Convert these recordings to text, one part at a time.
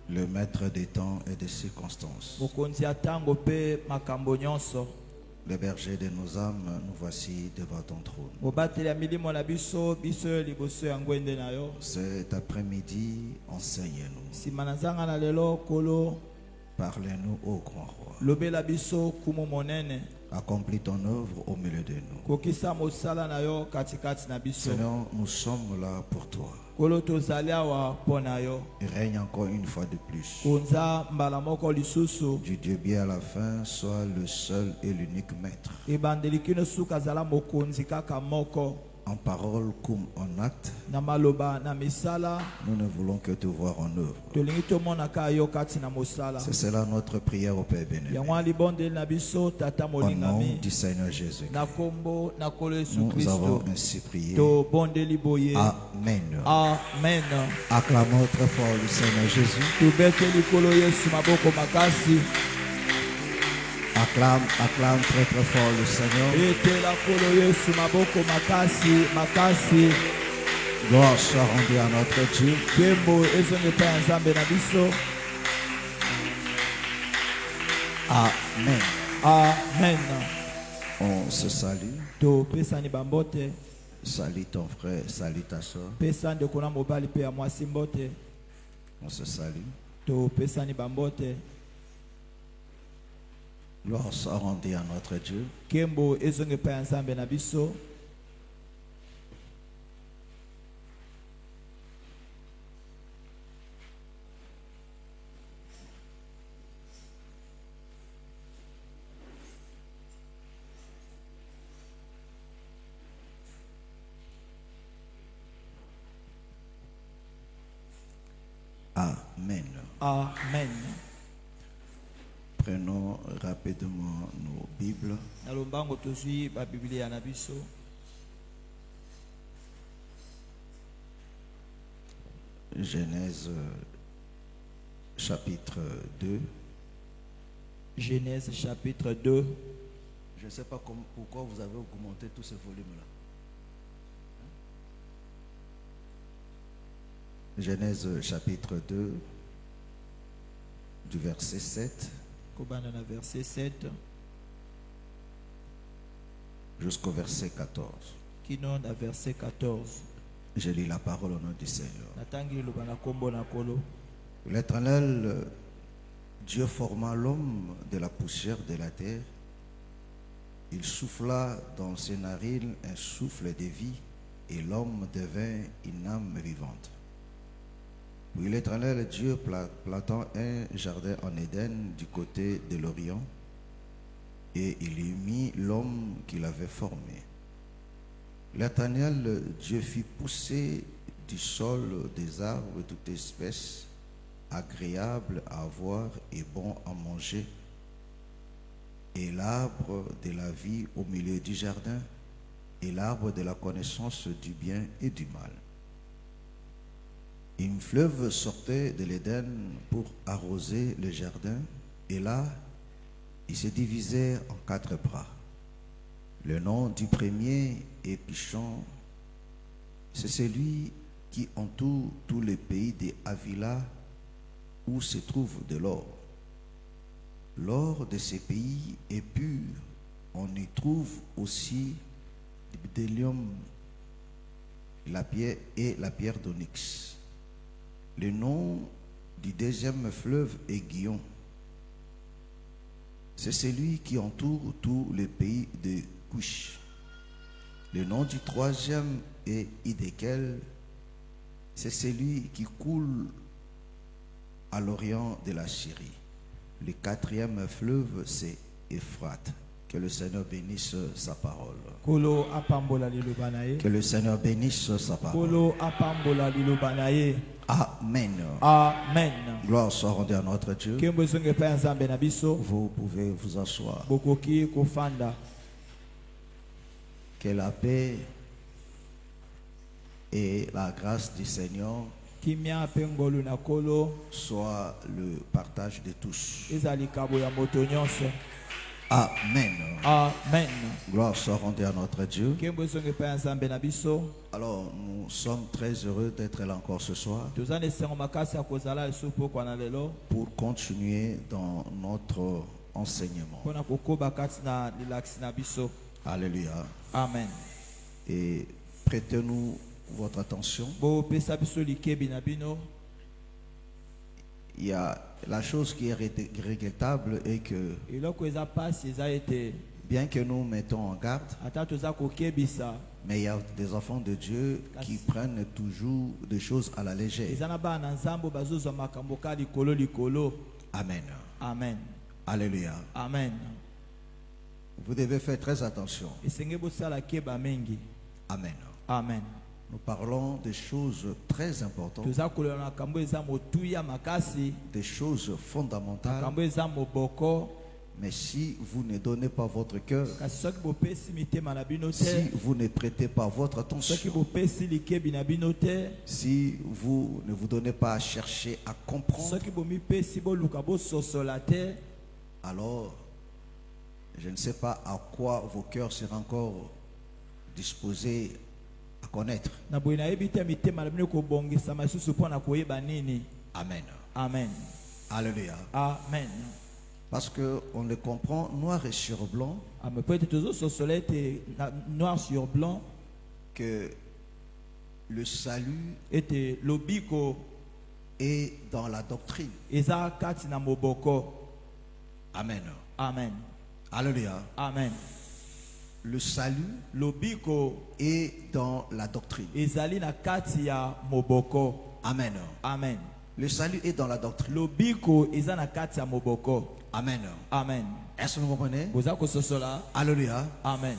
Le maître des temps et des circonstances. Le berger de nos âmes, nous voici devant ton trône. Cet après-midi, enseigne-nous. Parlez-nous, ô grand roi. Accomplis ton œuvre au milieu de nous. Seigneur, nous sommes là pour toi. Règne encore une fois de plus. Du début à la fin, sois le seul et l'unique maître. En parole comme en acte, nous ne voulons que te voir en œuvre. C'est cela notre prière au Père béni. Au nom du Seigneur Jésus. Nous avons ainsi prié. Amen. Amen. Acclamons très fort le Seigneur Jésus. Acclame très très fort le Seigneur. Gloire soit rendue à notre Dieu. Amen. Amen. On se salue. Salue ton frère, salue ta soeur. On se salue. Gloire soit rendue à notre Dieu. Amen. Amen. Prenons rapidement nos Bibles. Genèse chapitre 2. Genèse chapitre 2. Je ne sais pas pourquoi vous avez augmenté tout ce volume-là. Genèse chapitre 2, du verset 7 jusqu'au verset 14. Je lis la parole au nom du Seigneur. L'Éternel, Dieu forma l'homme de la poussière de la terre. Il souffla dans ses narines un souffle de vie, et l'homme devint une âme vivante. Puis l'Éternel Dieu planta un jardin en Éden du côté de l'Orient, et il y mit l'homme qu'il avait formé. L'Éternel Dieu fit pousser du sol des arbres de toute espèce, agréables à voir et bons à manger, et l'arbre de la vie au milieu du jardin, et l'arbre de la connaissance du bien et du mal. Un fleuve sortait de l'Éden pour arroser le jardin, et là, il se divisait en 4 bras. Le nom du premier est Pishon. C'est celui qui entoure tous les pays des Havila où se trouve de l'or. L'or de ces pays est pur. On y trouve aussi du bdellium, la pierre et la pierre d'onyx. Le nom du deuxième fleuve est Guion. C'est celui qui entoure tous les pays de Cush. Le nom du troisième est Hiddekel. C'est celui qui coule à l'orient de la Syrie. Le quatrième fleuve, c'est Euphrate. Que le Seigneur bénisse sa parole. Que le Seigneur bénisse sa parole. Amen. Amen. Gloire soit rendue à notre Dieu. Vous pouvez vous asseoir. Que la paix et la grâce du Seigneur soit le partage de tous. Amen. Amen. Gloire soit rendue à notre Dieu. Nkembo zonge pa ya Nzambe na biso. Alors, nous sommes très heureux d'être là encore ce soir Tozana esengo makasi ya kozala lisusu pokwa na lelo. pour continuer dans notre enseignement. Mpona kokoba kati na lilakisi na biso. Alléluia. Amen. Et prêtez-nous votre attention. Bopesa biso likebi na bino. Il y a la chose qui est regrettable est que Eloko eza pasi eza ete bien que nous mettons en garde, ata toza kokebisa mais il y a des enfants de Dieu qui prennent toujours des choses à la légère. eza na bana nzambo bazozwa makambo ka likolo likolo. Amen. Amen. Alléluia. Amen. Vous devez faire très attention. Esenge bosala keba mengi. Amen. Amen. Nous parlons des choses très importantes, Toza kolela makambo eza motuya makasi, des choses fondamentales. makambo eza moboko. Mais si vous ne donnez pas votre cœur, Kasi soki bopesi mitema na bino si te, vous ne prêtez pas votre soki attention, bopesi likebi na bino te, si vous ne vous donnez pas à chercher à comprendre, soki bomipesi boluka bososola te, alors je ne sais pas à quoi vos cœurs seront encore disposés à connaître. na boye nayebi te mitema na bino kobongisama lisusu mpona koyeba nini. Amen. Amen. Alléluia. Amen. Parce qu'on le comprend noir et sur blanc Ame peut-être tozososola ete noir sur blanc que le salut ete lobiko est dans la doctrine. eza kati na moboko. Amen. Amen. Alléluia. Amen. Le salut Lobiko est dans la doctrine. ezali na kati ya moboko. Amen. Amen. Le salut est dans la doctrine. Lobiko eza na kati ya moboko. Amen. Amen. Est-ce que vous comprenez? Boza kososola. Alléluia. Amen.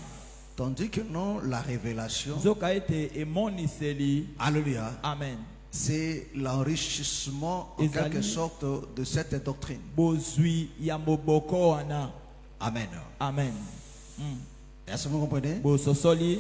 Tandis que non, la révélation, Zoka ete emoniseli. alléluia, Amen. c'est l'enrichissement en Ezali. quelque sorte de cette doctrine. Bozwi ya moboko wana. Amen. Amen. Est-ce que vous comprenez? Bososoli.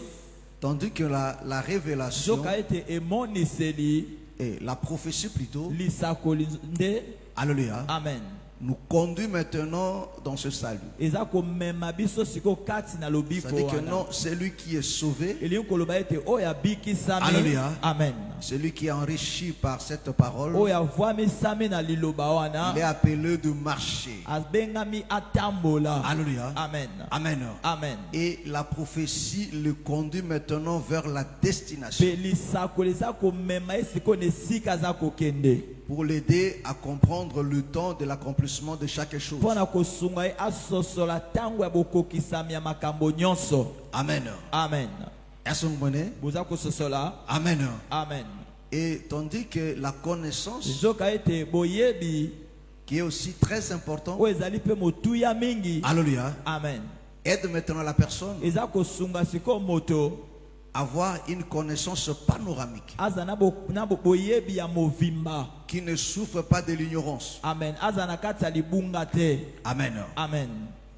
Tandis que la révélation Zoka ete emoniseli. et la prophétie plutôt, Lisakoli nde. alléluia, Amen. nous conduit maintenant dans ce salut. Eza komema biso siko kati na lobiko C'est-à-dire que wana. non, celui qui est sauvé, Eli koloba ete oya bikisami. Alléluia. Amen. celui qui est enrichi par cette parole, Oya vwamisami na liloba wana. il est appelé de marcher. Abengami atambola. Alléluia. Amen. Amen. Amen. Et la prophétie le conduit maintenant vers la destination Pe lisakoli eza komema esiko nesika za kokende. pour l'aider à comprendre le temps de l'accomplissement de chaque chose. Pona kosunga ye asosola tango ya bokokisami ya makambo nyonso. Amen. Amen. Est-ce que vous comprenez? Boza kososola. Amen. Amen. Et tandis que la connaissance, Zoka ete boyebi qui est aussi très important, o ezali pe motuya mingi. alléluia, Amen. aide maintenant la personne Eza kosunga siko moto à avoir une connaissance panoramique aza na boyebi ya movimba. qui ne souffre pas de l'ignorance. Amen. Aza na kati ya libunga te. Amen. Amen.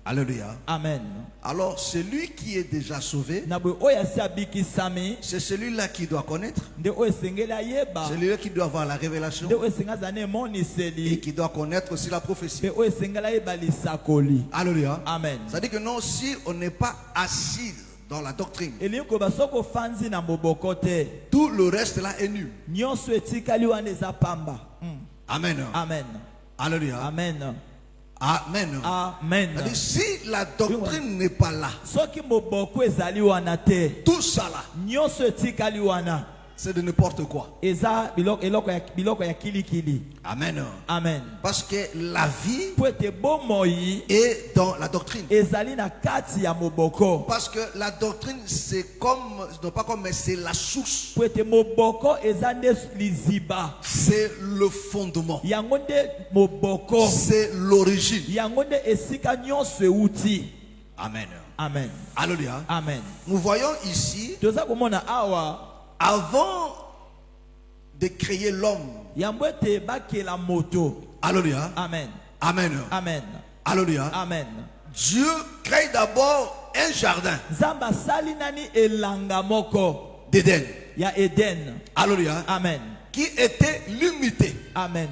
Alléluia. Amen. Alors, celui qui est déjà sauvé, Na boye oya si abikisami c'est celui-là qui doit connaître, nde oyo esengeli ayeba. celui-là qui doit avoir la révélation Nde oyo esengeli aza na et emoniseli. qui doit connaître aussi la prophétie. Pe oyo esengeli ayeba lisakoli. Alléluia. Amen. C'est-à-dire que non, si on n'est pas assis dans la doctrine, Elingi koyeba soki ofanzi na moboko te, tout le reste là est nul. nyonso etikali wana eza pamba. Amen. Amen. Alléluia. Amen. Amen. Amen. C'est-à-dire, si la doctrine n'est pas là, Soki moboko ezali wana te, tout ça là, nyonso etikali wana c'est de n'importe quoi. eza biloko ya kilikili. Amen. Amen. Parce que la vie Po ete bomoi est dans la doctrine. ezali na kati ya moboko. Parce que la doctrine, c'est comme, non pas comme, mais c'est la source. Po ete moboko eza nde liziba. C'est le fondement. Yango nde moboko. C'est l'origine. Yango nde esika nyonso euti. Amen. Amen. Alléluia. Amen. Nous voyons ici, Toza komona awa avant de créer l'homme. yambo ete bakela moto. Alléluia. Amen. Amen. Amen. Alléluia. Amen. Dieu crée d'abord un jardin Nzambe asali nani elanga moko d'Éden. ya Eden. Alléluia. Amen. Qui était limité. Amen.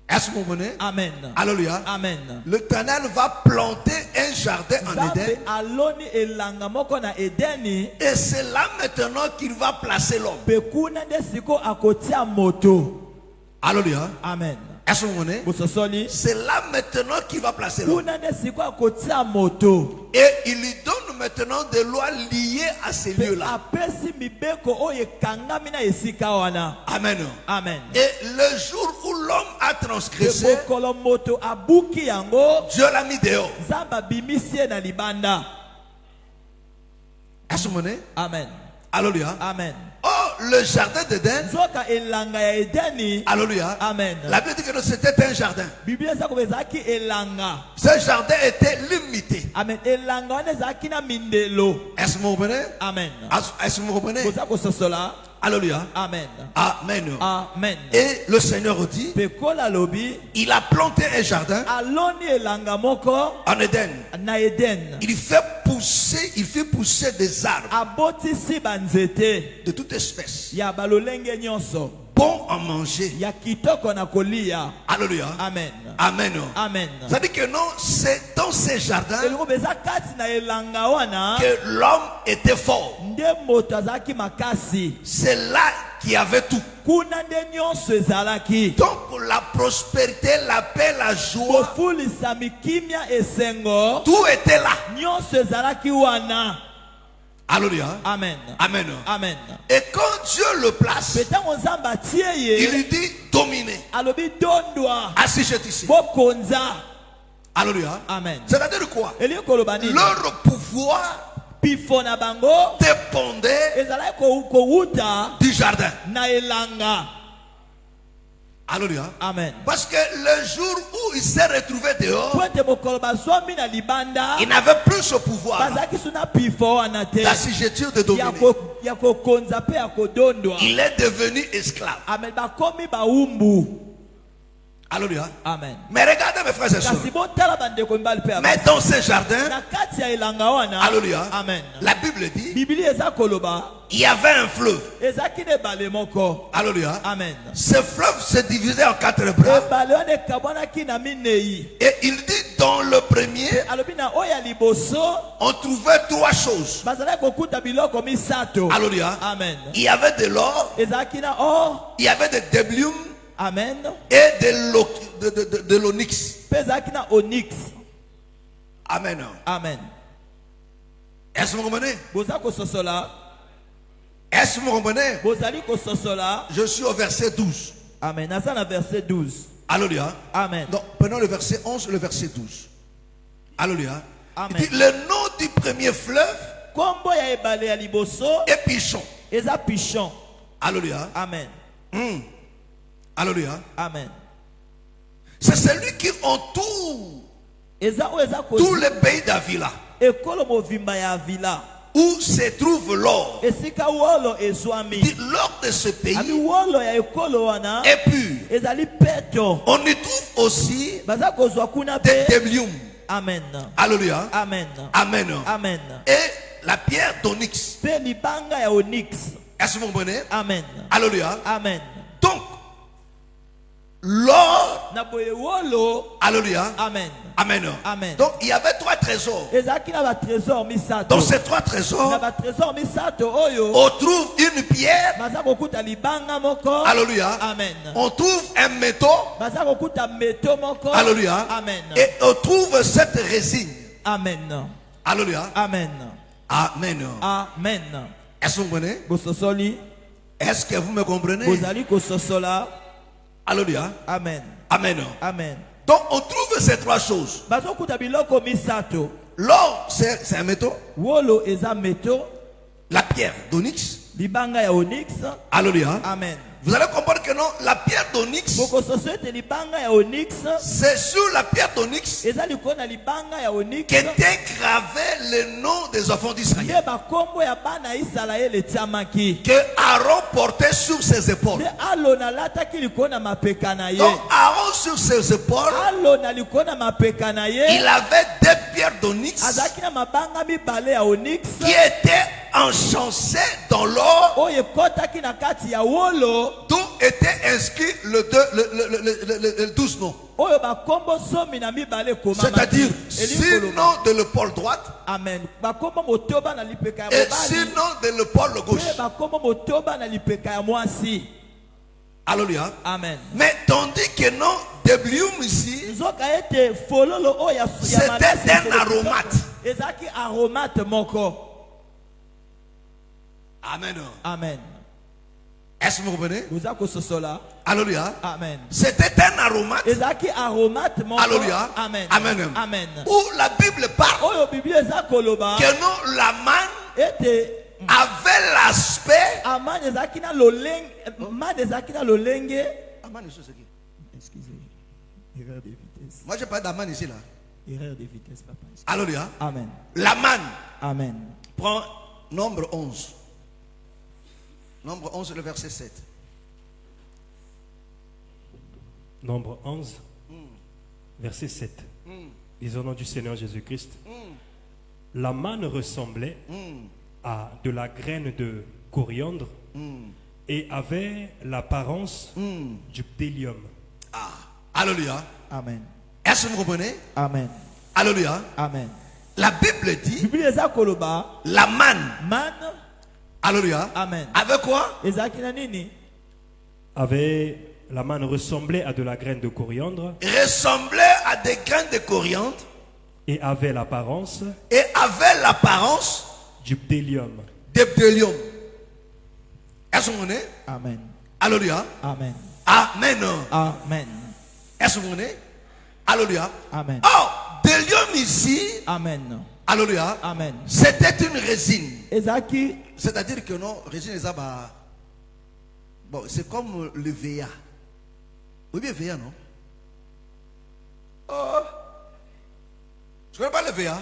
Est-ce que vous comprenez? Amen. Alléluia. Amen. L'Éternel va planter un jardin en Éden. Nzambe aloni elanga moko na Edeni. Et c'est là maintenant qu'il va placer l'homme. Pe kuna nde siko akotia moto. Alléluia. Amen. Est-ce que vous comprenez? Bososoli. C'est là maintenant qu'il va placer l'homme. Kuna nde siko akotia moto. Et il lui donne maintenant des lois liées à ces lieux-là. Apesi mibeko oyo ekangami na esika wana. Amen. Amen. Et le jour où l'homme a transgressé, Bokolo moto abuki yango. Dieu l'a mis dehors. Zamba bimisie na libanda. Est-ce que vous comprenez? Amen. Alléluia. Amen. Oh, le jardin d'Éden. Zoka elanga ya Edeni. Alléluia. Amen. La Bible dit que c'était un jardin. Biblia zako bezaki elanga. Ce jardin était limité. Amen. Elanga wana zaki na mindelo. Est-ce que vous comprenez? Amen. Est-ce que vous comprenez? Kozako sosola. Alléluia. Amen. Amen. Amen. Et le Seigneur dit, Pekola lobi. il a planté un jardin Aloni elanga moko. en Éden. Na Eden. Il fait pousser des arbres Abotisi banzete. de toute espèce, Ya balolenge nyonso. bons à manger. Ya kitoko na kolia. Alléluia. Amen. Amen. Amen. Ça dit que non, c'est dans ces jardins Elongo beza kati na elanga wana. que l'homme était fort. Nde moto azaki makasi. C'est là qu'il y avait tout. Kuna nde nyonso ezalaki. Donc pour la prospérité, la paix, la joie, Kofulisa mikimia esengo. tout était là. Nyonso ezalaki wana. Alléluia. Amen. Amen. Amen. Et quand Dieu le place, Petango nzamba tie il ye. lui dit dominer. Alobi dondwa. Assis ici. Bokonza. Alléluia. Amen. C'est-à-dire quoi? Eli koloba nini? Leur pouvoir Pifo na bango. dépendait Ezalaki kowuta du jardin. na elanga. Alléluia. Amen. Parce que le jour où il s'est retrouvé dehors, Poete bokolo bazwami na libanda. il n'avait plus ce pouvoir Bazaki suna pifo wana te. d'assujettir, de dominer. Ya kokonza pe ya kodondwa. Il est devenu esclave. Amen. Bakomi baumbu. Alléluia. Amen. Mais regardez mes frères et sœurs. Kasi botala bandeko mibali pe Mais dans ce jardin, na kati ya elanga wana. Alléluia. Amen. La Bible dit, Biblia eza koloba. il y avait un fleuve. Ezaki ne bale moko. Alléluia. Amen. Ce fleuve se divisait en 4 bras. Ebale wana ekabwanaki na minei. Et il dit dans le premier, Alobi na oya liboso. on trouvait 3 choses. Bazalaki kokuta biloko misato. Alléluia. Amen. Il y avait de l'or, Ezaki na or. il y avait de déblium Amen. et de l'onyx. Pe ezaki na onyx. Amen. Amen. Est-ce que vous comprenez? Boza kososola. Est-ce que vous comprenez? Bozali kososola. Je suis au verset 12. Amen. Naza na verset 12. Alléluia. Amen. Donc, prenons le verset 11 et le verset 12. Alléluia. Amen. Il dit, le nom du premier fleuve Kombo ya ebale ya liboso. est Pichon. Eza pichon. Alléluia. Amen. Alléluia. Amen. C'est celui qui entoure Eza o eza ko. tout le pays d'Avila, Ekolo movimba ya vila. où se trouve l'or. Esika wolo Il ezwami. dit, l'or de ce Ami pays wolo ya ekolo wana. est pur. Ezali peto. On y trouve aussi Baza kozwa kuna des pe. déblium. Amen. Alléluia. Amen. Amen. Amen. Et la pierre d'onyx. Pe libanga ya onyx. Est-ce que vous comprenez? Amen. Alléluia. Amen. Donc, l'or, Na boye wolo. alléluia. Amen. Amen. Amen. Donc, il y avait 3 trésors. Ezaki na ba trésor misato. Dans ces 3 Na trésors, ba trésor misato oyo. on trouve une pierre. Baza kokuta libanga moko. Alléluia. Amen. On trouve un métaux. Baza kokuta meto moko. Alléluia. Amen. Et on trouve cette résine. Amen. Alléluia. Amen. Amen. Amen. Est-ce que vous comprenez? Bososoli. Est-ce que vous me comprenez? Bozali kososola. Alléluia. Amen. Amen. Amen. Donc, on trouve ces 3 choses. Baza kokuta biloko misato. L'or, c'est un métaux. Wolo eza meto. La pierre d'onyx. Libanga ya onyx. Alléluia. Amen. Vous allez comprendre que non, la pierre d'onyx, Bokososo ete libanga ya onyx. c'est sur la pierre d'onyx Eza likolo na libanga ya onyx. qu'était gravé le nom des enfants d'Israël. Nde bakombo ya bana Israele etiamaki. Que Aaron portait sur ses épaules. Nde Alon alataki likolo na mapeka na ye. Donc Aaron sur ses épaules, Alon na likolo na mapeka na ye. il avait 2 pierres d'onyx Azaki na mabanga mibale ya onyx. qui étaient enchâssées dans l'or, Oyo ekotaki na kati ya wolo. d'où étaient inscrits le 12 noms. Oyo bakombo somi na mibale komama. C'est-à-dire, sinon de l'épaule droite, Amen. Bakombo motoba na lipeka ya et mobali. sinon de l'épaule gauche. Bakombo motoba na lipeka ya mwasi. Alléluia. Amen. Mais tandis que non, Deblium ici, Nzoka ete fololo oya c'était un aromate. Ezaki aromate moko. Amen. Amen. Est-ce que vous comprenez? Vous avez sosola. Alléluia. Amen. C'était un aromate. Ezaki aromate moko. Alléluia. Amen. Amen. Amen. Où la Bible parle Oyo Bible ezakoloba. que non, la manne Ete avait l'aspect. aman ezaki na lolenge. Man ezaki na lolenge. Aman, c'est qui? Excusez. Erreur de vitesse. Moi, je parle d'Aman ici là. Erreur de vitesse, papa. Alléluia. Amen. La manne. Amen. Prends Nombre 11. Nombre 11, le verset 7. Nombre 11, verset 7. Disons au nom du Seigneur Jésus-Christ. La manne ressemblait à de la graine de coriandre et avait l'apparence du bdellium. Ah, alléluia. Amen. Est-ce que vous comprenez? Amen. Alléluia. Amen. La Bible dit Bible ezakoloba. la manne. Man. Alléluia. Amen. Avec quoi? Ezaki na nini? La manne ressemblait à de la graine de coriandre Ressemblait à des graines de coriandre et avait l'apparence et avait l'apparence du bdellium. de bdellium. Est-ce que vous comprenez? Amen. Alléluia. Amen. Amen. Amen. Est-ce que vous comprenez? Alléluia. Amen. Oh, bdellium ici, Amen. alléluia, Amen. c'était une résine. Ezaki. C'est-à-dire que non, résine est bon, c'est comme le VA. Oui, bien VA, non? Oh, je ne connais pas le VA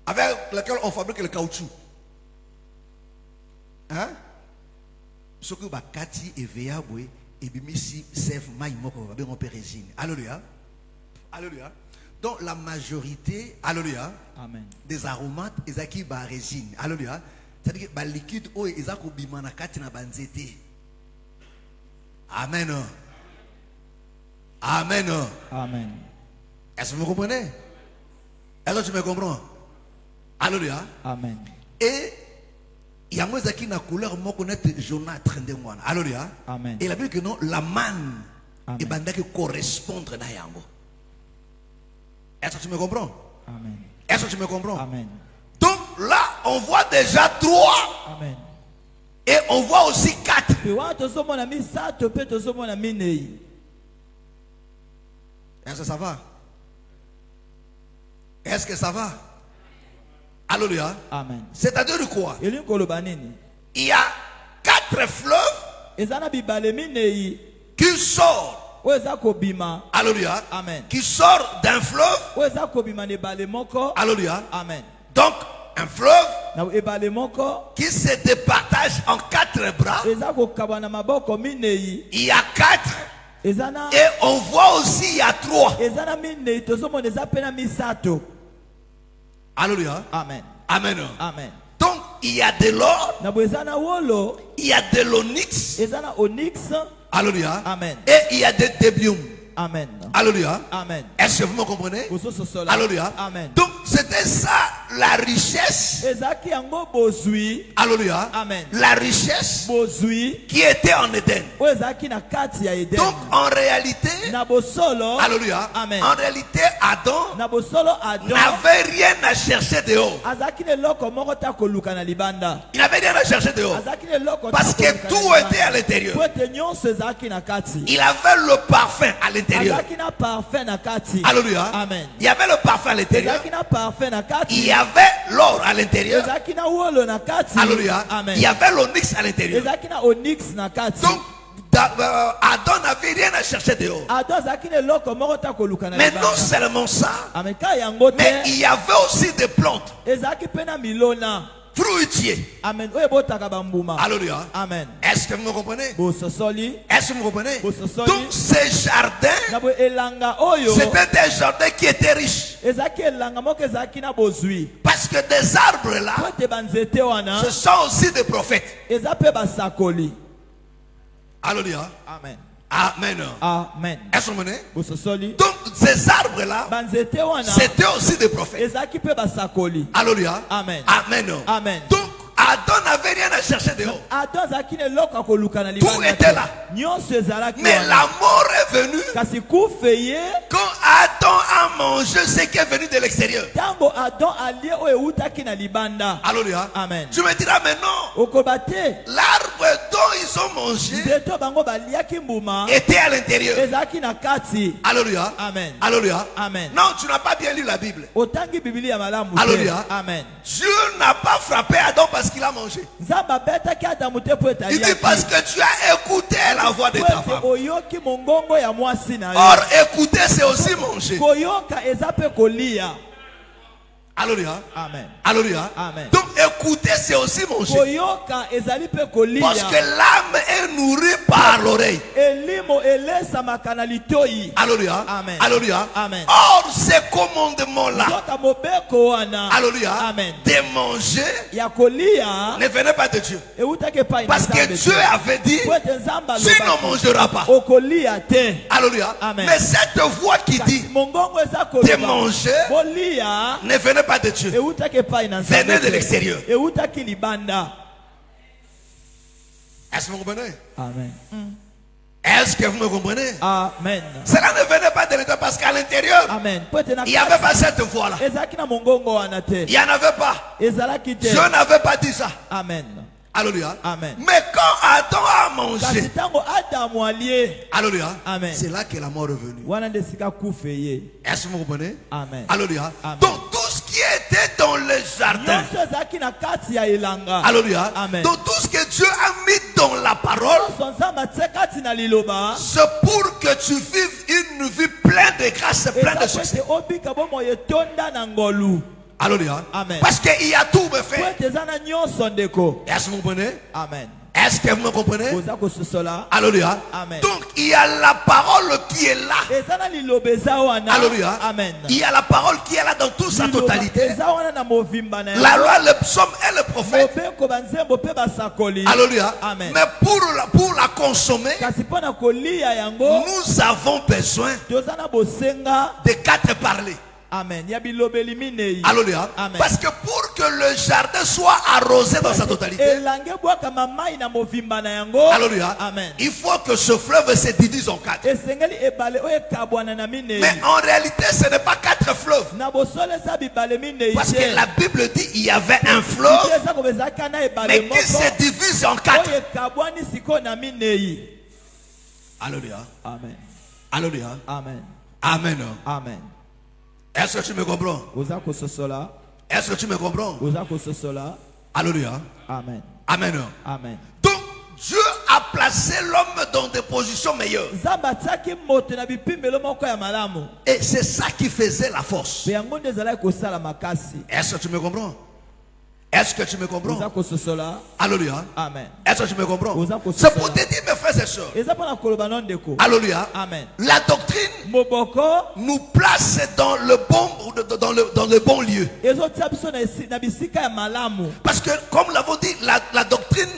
avec lequel on fabrique le caoutchouc. Hein? Ce que Bakati et VA, oui, et Bimisi servent maïmoko, on peut résine. Alléluia. Alléluia. Donc la majorité, alléluia, Amen. des aromates, ils ont qui ba résine. Alléluia. C'est-à-dire que le liquide, ils ont qui bimana katina banzete. Amen. Amen. Amen. Est-ce que vous comprenez? Est-ce que tu me comprends? Alléluia. Amen. Et il y a moi qui n'a couleur moi connaître jaunâtre de moi. Alléluia. Amen. Et la Bible que non la manne Amen. et banda qui correspondre na yango. Est-ce que tu me comprends? Amen. Est-ce que tu me comprends? Amen. Donc là, on voit déjà 3 Amen. et on voit aussi 4. Pe wa tozomona misato pe tozomona minei. Est-ce que ça va? Est-ce que ça va? Alléluia. Amen. C'est-à-dire quoi? Eli koloba nini? Il y a 4 fleuves Ezana bibale minei. qui sortent. Oza kobima. Alléluia. Amen. Qui sortent d'un fleuve. Oza kobima ne bale moko. Alléluia. Amen. Donc, un fleuve Na ebale moko. qui se départage en 4 bras. Eza kokaba na maboko minei. Il y a 4. Ezana. Et on voit aussi il y a 3. Ezana minei tozomona eza pe na misato. Alléluia. Amen. Amen. Amen. Donc, il y a de l'or. Na bwezana wolo. Il y a de l'onyx. Ezana onyx. Alléluia. Amen. Et il y a des débium. Amen. Alléluia. Amen. Est-ce que vous me comprenez? Kosososola. Alléluia. Amen. Donc, c'était ça la richesse. Ezaki yango bozui. Alléluia. Amen. La richesse Bozui. qui était en Éden. Oyo ezalaki na kati ya Eden. Donc, en réalité, Na bosolo. alléluia. Amen. En réalité, Adam Na bosolo Adam. n'avait rien à chercher dehors. Azalaki na eloko moko ta koluka na libanda. Il n'avait rien à chercher dehors. Azalaki na eloko ta Parce que koluka na tout libanda. était à l'intérieur. Po ete nyonso ezalaki na kati. Il avait le parfum à l'intérieur. Azalaki na parfum na kati. Alléluia. Amen. Il y avait le parfum à l'intérieur. Ezalaki na parfum na Il kati. y avait l'or à l'intérieur. Ezalaki na wolo na kati. Alléluia. Amen. Il y avait l'onyx à l'intérieur. Ezalaki na onyx na kati. Donc, Adam n'avait rien à chercher dehors. Adam azalaki na eloko moko ta koluka na Mais libanda. non seulement ça, Amen. Ka yango te. mais il y avait aussi des plantes Ezalaki pe na milona. fruitiers. Amen. Oyo botaka bambuma. Alléluia. Amen. Est-ce que vous me comprenez? Bososoli. Est-ce que vous me comprenez? Bososoli. Donc, ces jardins, Na bo elanga oyo. c'était des jardins qui étaient riches. Ezalaki elanga moko ezalaki na bozwi. Parce que des arbres là, Po ete banzete wana. ce sont aussi des prophètes. Eza pe basakoli. Alléluia. Amen. Amen. Amen. Est-ce que vous comprenez? Bososoli. Donc ces arbres-là, Banzete wana. c'était aussi des prophètes. Ezaki pe basakoli. Alléluia. Amen. Amen. Amen. Donc Adam n'avait rien à chercher dehors. Adam zaki ne loka koluka na Tout libanda. était là. Nyonso ezalaki Mais wana. la mort est venue Kasi kufeye. quand Adam a mangé ce qui est venu de l'extérieur. Tango Adam alie o eutaki na libanda. Alléluia. Amen. Tu me diras, mais non, Okobate. l'arbre dont ils ont mangé Zeto bango baliaki mbuma. était à l'intérieur. Ezaki na kati. Alléluia. Amen. Alléluia. Amen. Non, tu n'as pas bien lu la Bible. Otangi Biblia malamu te. Alléluia. Amen. Dieu n'a pas frappé Adam parce qu'il a mangé. Nzamba betaki Adamu te po Il dit etaliaki. parce que tu as écouté la voix de ta femme. Oyoki mongongo ya mwasi na yo. Or, écouter, c'est aussi manger. Koyoka eza pe kolia. Alléluia. Amen. Alléluia. Amen. Donc, écouter, c'est aussi manger. Koyoka ezali pe kolia. Parce que l'âme est nourrie par l'oreille. Elimo elesa makana litoi. Alléluia. Amen. Alléluia. Amen. Or, ces commandements-là, Zoka mobeko wana. alléluia, Amen. de manger Ya kolia. ne venait pas de Dieu. Eutake pa ina Parce que nzambe Dieu te. avait dit, Po ete nzamba tu ne lobaki. mangeras pas. Okolia te. Alléluia. Amen. Mais cette voix qui dit Mongongo eza de koloba. manger Bolia. ne venait pas de Dieu. Eutake pa ina nzambe Venait de te. l'extérieur. Eutaki libanda. Est-ce que vous comprenez? Amen. Est-ce que vous me comprenez? Amen. Cela ne venait pas de l'intérieur parce qu'à l'intérieur, Amen. Po ete na il n'y avait pas cette voix-là. ezalaki na mongongo wana te. Il n'y en avait pas. Ezalaki te. Dieu n'avait pas dit ça. Amen. Alléluia. Amen. Mais quand Adam a Kasi mangé, tango Adamu alie. alléluia, Amen. c'est là que la mort est venue. Wana nde sika kufeye. Est-ce que vous comprenez? Amen. Alléluia. Amen. Donc tout ce qui était dans le jardin, Nyonso ezalaki na kati ya elanga. alléluia. Amen. Donc tout ce que Dieu a mis dans la parole, Nyonso nzambe atie kati na liloba. c'est pour que tu vives une vie pleine de grâce et pleine de Eza po succès. ete obika bomoi etonda na ngolu. Alléluia. Amen. Parce qu'il y a tout, mes Po frères. ete eza na nyonso ndeko. Est-ce que vous comprenez? Amen. Est-ce que vous me comprenez? Koza kososola. Alléluia. Amen. Donc il y a la parole qui est là. Eza na liloba eza wana. Alléluia. Amen. Il y a la parole qui est là dans toute sa Liloba totalité. eza wana na movimba na La loi, le psaume et le prophète. mobeko banzembo pe basakoli. Alléluia. Amen. Mais pour la consommer, Kasi mpo na kolia yango nous avons besoin toza na bosenga. de 4 parlers. Amen. Ya bilobeli minei. Alléluia. Amen. Parce que pour que le jardin soit arrosé dans sa totalité, Elange bwaka mamai na movimba na yango. alléluia, Amen. il faut que ce fleuve se divise en 4. Esengeli ebale oyo ekabwana na minei. Mais en réalité, ce n'est pas 4 fleuves. Na bosole eza bibale minei. Parce que la Bible dit il y avait un Biblia fleuve, eza kobezaka na ebale mais qui moko. se divise en 4. Oyo ekabwani siko na minei. Alléluia. Amen. Alléluia. Amen. Amen. Amen. Est-ce que tu me comprends? Oza kososola. Est-ce que tu me comprends? Oza kososola. Alléluia. Amen. Amen. Amen. Donc, Dieu a placé l'homme dans des positions meilleures. Nzambe atiaki moto na bipimbelo moko ya malamu. Et c'est ça qui faisait la force. Pe yango nde ezalaki kosala makasi. Est-ce que tu me comprends? Est-ce que tu me Oza comprends? kososola. Alléluia. Amen. Est-ce que tu me comprends? Oza C'est pour te dire, mes frères et sœurs. Eza mpona koloba no ndeko. Alléluia. Amen. La doctrine Moboko nous place dans le bon lieu. ezotia biso na bisika ya malamu. Parce que, comme nous l'avons dit, la doctrine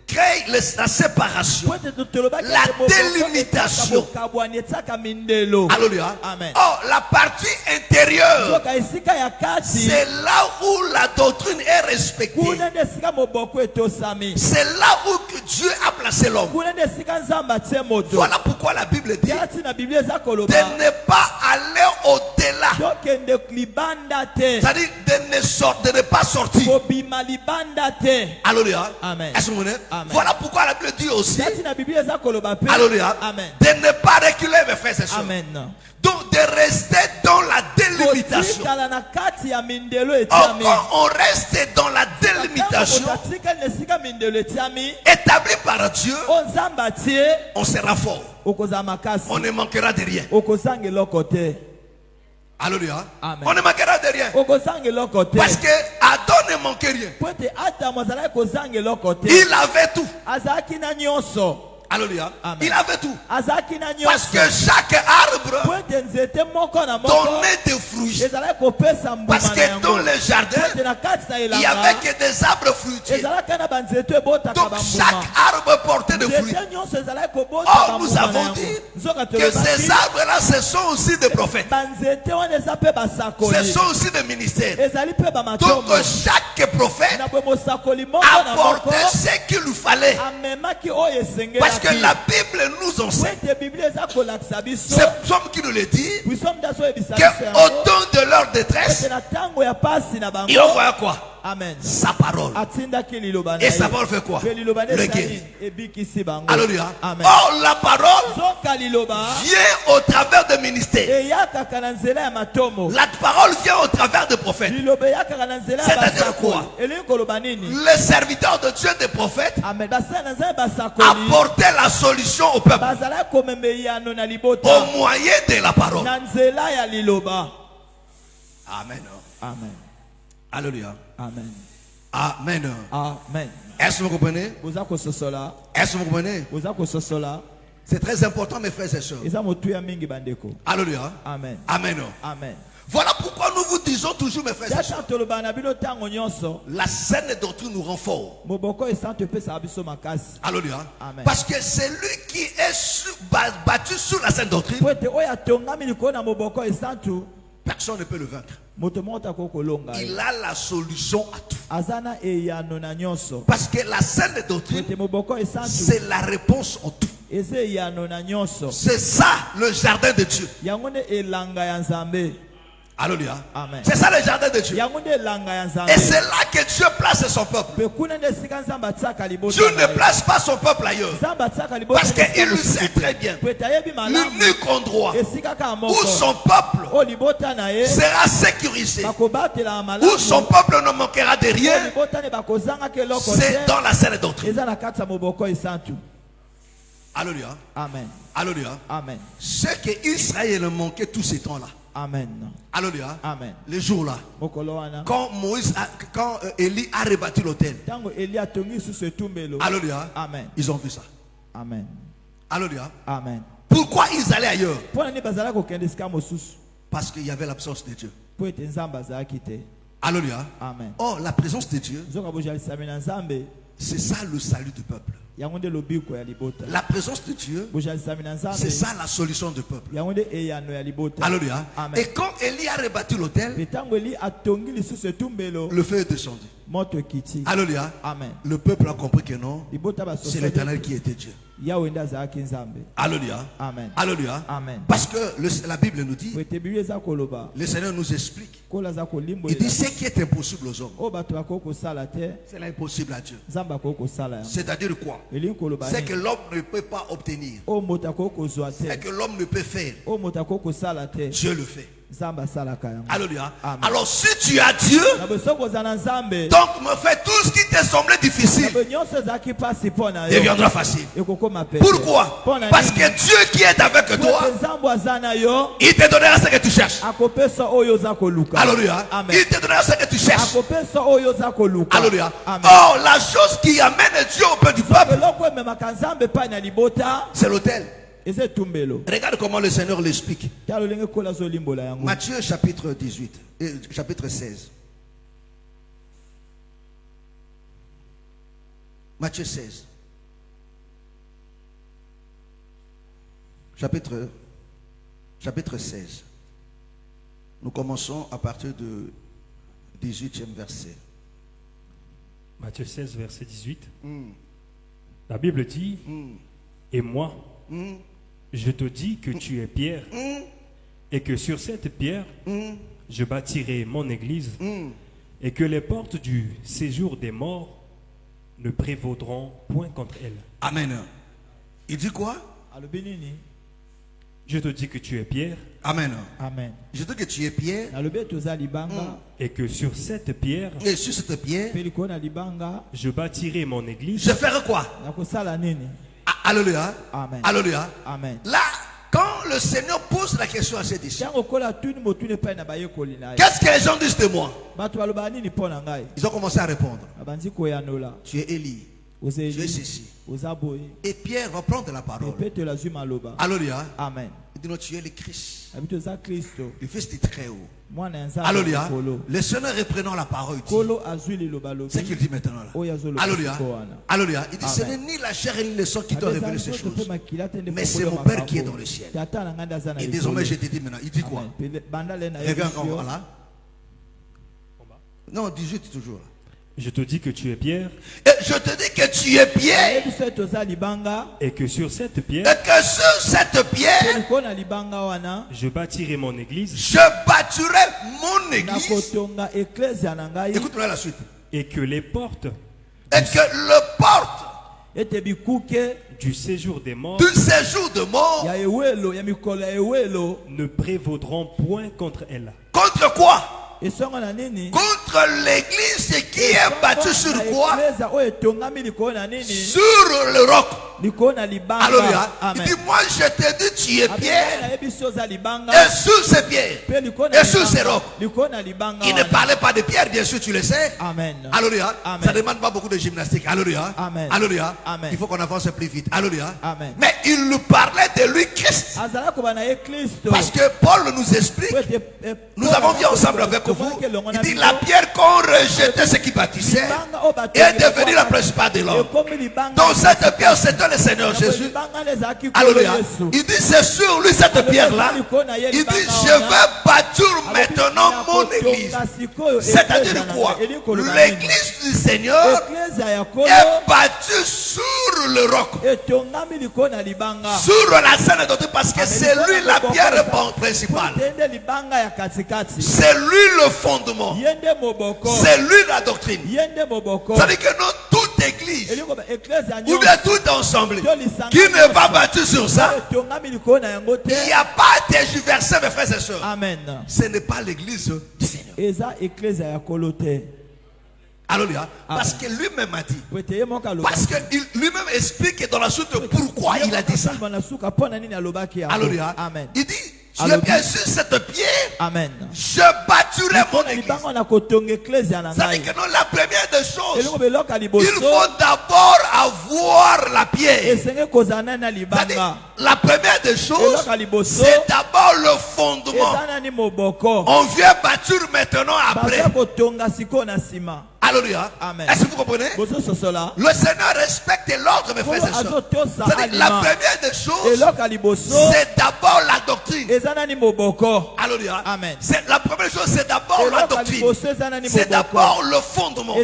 crée la séparation, Po ete tolobaki la ete moboko délimitation. etiaka bokabwani, etiaka mindelo. Alléluia. Amen. Or, la partie intérieure, Soka esika ya kati. c'est là où la doctrine est respectée. Kuna nde esika moboko etosami. C'est là où que Dieu a placé l'homme. Kuna nde esika nzambe atie moto. Voilà pourquoi la Bible dit Kati na Biblia eza de koloba. ne pas aller au-delà. Tokende libanda te. C'est-à-dire de ne pas sortir. Kobima libanda te. Alléluia. Amen. Est-ce que vous comprenez? Amen. Voilà pourquoi la Bible dit aussi, Kati na Biblia eza koloba pe. alléluia, Amen. de ne pas reculer, mes frères et sœurs. Amen. Donc de rester dans la délimitation. Kotikala na kati ya mindelo Or, etiami. quand on reste dans la délimitation Kotatika na esika mindelo etiami. établie par Dieu, O nzambe atie. on sera fort. Okozala makasi. On ne manquera de rien. Okozanga eloko te. Alléluia. Amen. On ne manquera de rien. Okozanga eloko te. Parce que Adam ne manquait rien. Po ete Adamu azalaki kozanga eloko te. Il avait tout. Azalaki na nyonso. Alléluia. Amen. Il avait tout. azalaki na Parce que nyonso chaque arbre po ete nzete moko na moko donnait des fruits. ezalaki kopesa mbuma Parce na que dans yango le jardin, po ete na kati na il n'y elanga avait que des arbres fruitiers. ezalaki na banzete ebotaka Donc bambuma chaque arbre portait des fruits. nzete nyonso ezalaki kobota Or, nous bambuma na avons yango dit nzoka que ces tolobaki arbres-là, ce sont aussi des prophètes. banzete wana eza mpe Ce basakoli sont aussi des ministères. ezali mpe Donc bamatombo chaque prophète na boye mosakoli moko na moko apportait ce qu'il lui fallait. amemaki oyo Parce que esengelaki la Bible nous po enseigne. ete biblia eza kolakisa biso C'est Psaume qui nous le dit. biso mdaso oyebisa Que biso yango au temps de leur détresse, ete na ntango ya pasi na il bango envoya quoi? amen Sa parole. atindaki liloba na Et ye sa parole fait quoi? mpe liloba Le nde guérit. esali ebikisi bango Alléluia. amen Or, la parole nzoka liloba vient au travers des ministères. eyakaka na nzela ya matomo La parole vient au travers des prophètes. liloba eyakaka na nzela ya C'est-à-dire basakoli quoi? elingi koloba nini Les serviteurs de Dieu, des prophètes, amen basali na nzela ya basakoli apportaient la solution au peuple bazalaki komema eyano na libota au moyen de la parole. na nzela ya liloba Amen. amen Alléluia. amen Amen. amen Est-ce que vous comprenez? boza kososola Est-ce que vous comprenez? boza kososola C'est très important, mes frères et sœurs. eza motuya mingi bandeko Alléluia. amen Amen. amen Voilà pourquoi nous vous disons toujours, mes frères et sœurs, tata tolobaka na bino ntango nyonso la saine doctrine nous rend fort. moboko esantu epesaka biso makasi Alléluia. Amen. Parce que c'est lui qui est battu sur la saine doctrine, po ete oyo atongami likolo na moboko esantu personne ne peut le vaincre. moto moko takoki kolonga ye Il a la solution à tout. aza na eyano na nyonso Parce que la saine po doctrine, ete moboko esantu c'est la réponse en tout. eza eyano na nyonso C'est ça le jardin de Dieu. yango nde elanga ya nzambe Alléluia. Amen. C'est ça le jardin de Dieu. yango nde elanga ya nzambe Et c'est là que Dieu place son peuple. mpe kuna nde esika nzambe atiaka libota Dieu na ne ye. place pas son peuple ailleurs. nzambe atiaka libota Parce na esika qu'il le mosusu sait te. très bien. po ete ayebi malamu L'unique endroit esika kaka où moko son peuple oyo libota na ye sera sécurisé, bakobatela où son malamu peuple ne manquera de oyo rien, libota ne bakozangaka eloko c'est te dans la saine doctrine. eza na kati ya moboko esantu Alléluia. amen Alléluia. amen Ce que Israël manquait tous ces temps-là. amen Alléluia. amen Les jours-là. mokolo wana Quand Élie a rebâti l'autel. ntango eli atongi lisusu etumbelo Alléluia. amen Ils ont vu ça. amen Alléluia. amen Pourquoi ils allaient ailleurs? mpo na nini bazalaki kokende esika mosusu Parce qu'il y avait l'absence de Dieu. mpo ete nzambe azalaki te Alléluia. amen Or, la présence de Dieu, nzoka bozalisami na nzambe c'est ça le salut du peuple. yango nde lobiko ya libota La présence de Dieu, bozalisami na nzambe c'est ça la solution du peuple. yango nde eyano ya libota Alléluia. amen Et quand Élie a rebâti l'autel, mpe ntango eli atongi lisusu etumbelo le feu est descendu. moto ekiti Alléluia. amen Le peuple a compris que non, libota c'est basosoli l'Éternel qui était Dieu. yawe nde azalaki nzambe Alléluia. amen Alléluia. amen Parce que la Bible nous dit, po ete biblia eza koloba le Seigneur nous explique. kolo aza Il kolimbolela dit ce qui est impossible aux hommes, oyo bato bakoki kosala te c'est l'impossible à Dieu. nzambe akoki kosala yango C'est-à-dire quoi? elingi koloba C'est que nini l'homme ne peut pas obtenir. oyo moto akoki kozwa C'est te que l'homme ne peut faire. oyo moto akoki kosala te Dieu le fait. nzambe asalaka yango Alléluia. Amen. Alors si tu as Dieu, na boye soki oza na nzambe donc me fais tout ce qui te semblait na difficile boye nyonso ezalaki mpasi mpo na yo deviendra facile. ekokoma pete Pourquoi? mpo na Parce nini? que Dieu qui est avec Po toi, ete nzambe aza na yo il te donnera ce que tu cherches. akopesa oyo oza koluka Alléluia. amen Il te donnera ce que tu cherches. akopesa oyo oza koluka Alléluia. amen Or, la chose qui amène Dieu au peuple du peuple, eloko ememaka nzambe epai na libota c'est l'autel. eza etumbelo Regarde comment le Seigneur l'explique. tala lolenge kola azolimbola yango Matthieu chapitre 18, chapitre 16. Matthieu 16. Chapitre 16. Nous commençons à partir du 18e verset. Matthieu 16, verset 18. La Bible dit, et moi, je te dis que tu es Pierre, et que sur cette pierre, je bâtirai mon église, et que les portes du séjour des morts ne prévaudront point contre elle. Amen. Il dit quoi? alobi nini Je te dis que tu es Pierre, Amen. amen Je dis que tu es Pierre, nalobi ete oza libanga et que sur cette pierre, et sur cette pierre, mpe likolo na libanga je bâtirai mon église, je ferai quoi? nakosala nini Alléluia. amen Alléluia. amen Là, quand le Seigneur pose la question à ses disciples, ntango kola tuni motuni epai na bayekoli na ye qu'est-ce que les gens disent de moi? bato balobaka nini mpo na ngai Ils ont commencé à répondre. abandi koyanola Tu es Élie. Je suis ici. Et Pierre va prendre la parole. Alléluia. Amen. Il dit non, tu es le Christ, Kristo. le Fils du Très-Haut. Alléluia. Le Seigneur reprenant la parole. C'est ce qu'il dit maintenant là. Alléluia. Alléluia. Il dit ce n'est ni la chair ni le sang qui t'ont révélé ces choses, mais c'est mon Père qui est dans le ciel. Et désormais je te dis maintenant. Il dit quoi? Reviens encore là. Non, 18 toujours là. Je te dis que tu es Pierre. Et je te dis que tu es Pierre. Et que sur cette pierre. Et que sur cette pierre. Je bâtirai mon église. Je bâtirai mon église. Écoute-moi la suite. Et que les portes. Et que le porte. Du séjour des morts. Du séjour de mort. Ne prévaudront point contre elle. Contre quoi? Contre l'église qui est bâtie sur quoi? Sur le roc. Alléluia. Il dit moi je te dis tu es Pierre. Et sur ces pierres. Et sur ces rocs. Il ne parlait pas de pierre, bien sûr, tu le sais. Amen. Alléluia. Amen. Ça demande pas beaucoup de gymnastique. Alléluia. Amen. Alléluia. Amen. Il faut qu'on avance plus vite. Alléluia. Amen. Mais il nous parlait de lui Christ. Parce que Paul nous explique. Nous avons vu ensemble avec vous. Il dit la pierre qu'on rejetait, ce qui bâtissait, est devenue la principale de l'homme. Donc cette pierre, c'était le Seigneur Jésus. Alléluia. Il dit c'est sur lui cette pierre-là. Il dit je vais bâtir maintenant mon église. C'est-à-dire quoi? L'église du Seigneur est bâtue sur le roc. Sur la scène d'autres parce que c'est lui la pierre principale. C'est lui le fondement. C'est lui la doctrine. C'est-à-dire que non, toute église ou bien tout ensemble qui ne va bâtir sur ça, il n'y a pas de tergiversé, mes frères et sœurs. Amen. Ce n'est pas l'église du Seigneur. Alléluia. Parce que lui-même a dit. Parce qu'il lui-même explique dans la suite pourquoi il a dit ça. Alléluia. Amen. Il dit je vais bien sur cette pierre. Amen. Je bâtirai mon église. C'est-à-dire que non, la première des choses, il faut d'abord avoir la pierre. La première des choses, c'est d'abord le fondement. On vient bâtir maintenant après. Alléluia. Est-ce que vous comprenez? Le Seigneur respecte l'ordre, mes frères et sœurs. La première des choses, c'est d'abord la doctrine. Alléluia. Amen. La première chose, c'est d'abord la doctrine. C'est d'abord le fondement.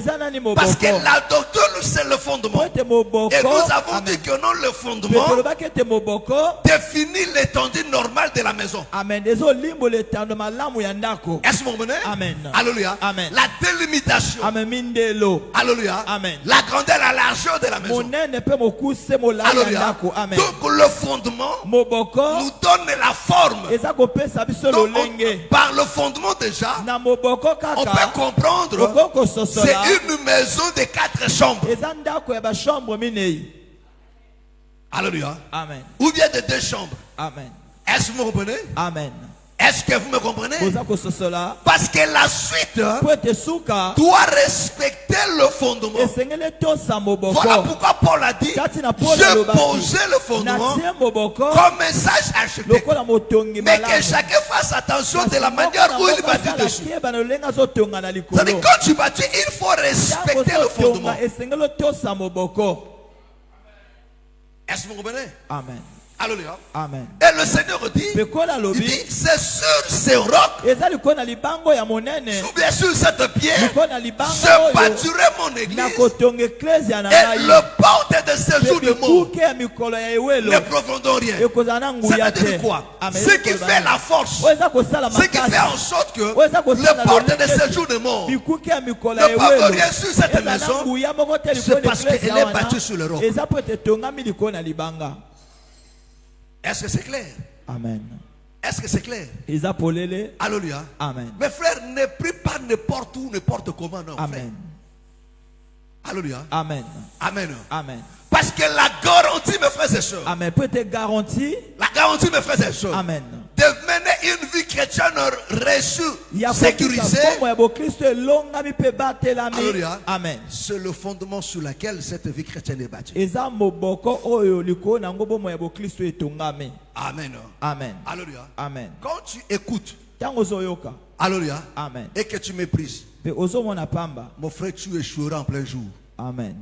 Parce que la doctrine, c'est le fondement. Et nous avons dit que non, le fondement définit l'étendue normale de la maison. Amen. Est-ce que vous comprenez? Amen. Alléluia. Amen. La délimitation. Alléluia. Amen. La grandeur, la largeur de la maison. Alléluia. Donc le fondement nous donne la forme. Donc, par le fondement déjà, on peut comprendre c'est une maison de 4 chambres. Alléluia. Amen. Ou bien de 2 chambres. Amen. Est-ce que vous me comprenez? Amen. Est-ce que vous me comprenez? Parce que la suite doit respecter le fondement. Voilà pourquoi Paul a dit je posais le fondement comme message architecte. Mais que chacun fasse attention de la manière où il bâtit dessus. C'est-à-dire quand tu bâtis, il faut respecter le fondement. Est-ce que vous comprenez? Amen. Alléluia. Amen. Et le Seigneur dit, il dit c'est sur ces rocs, ou bien sur cette pierre, je bâtirai mon église. Et le porte de séjour de mort ne profondons rien. C'est-à-dire quoi? Ce qui fait la force, ce qui fait en sorte que le porte de séjour de mort ne peut rien sur cette maison, c'est parce qu'elle est bâtie sur le roc. Est-ce que c'est clair? Amen. Est-ce que c'est clair? Alléluia. Amen. Mes frères, ne prie pas n'importe où, n'importe comment, non. Amen. Frère. Alléluia. Amen. Amen. Amen. Parce que la garantie, mes frères et sœurs. Amen. Peut être garantie. La garantie, mes frères et sœurs. Amen. de mener une vie chrétienne reçue, ya sécurisée. kokisa bomoi ya bokristo elongami mpe batelami. Alléluia. Amen. C'est le fondement sur lequel cette vie chrétienne est bâtie. Eza moboko oyo likolo nango bomoi ya bokristo etongami. Amen. Amen. Alléluia. Amen. Quand tu écoutes, Ntango ozoyoka alléluia, Amen. et que tu méprises, mpe ozomona pamba. mon frère, tu échoueras en plein jour. Amen.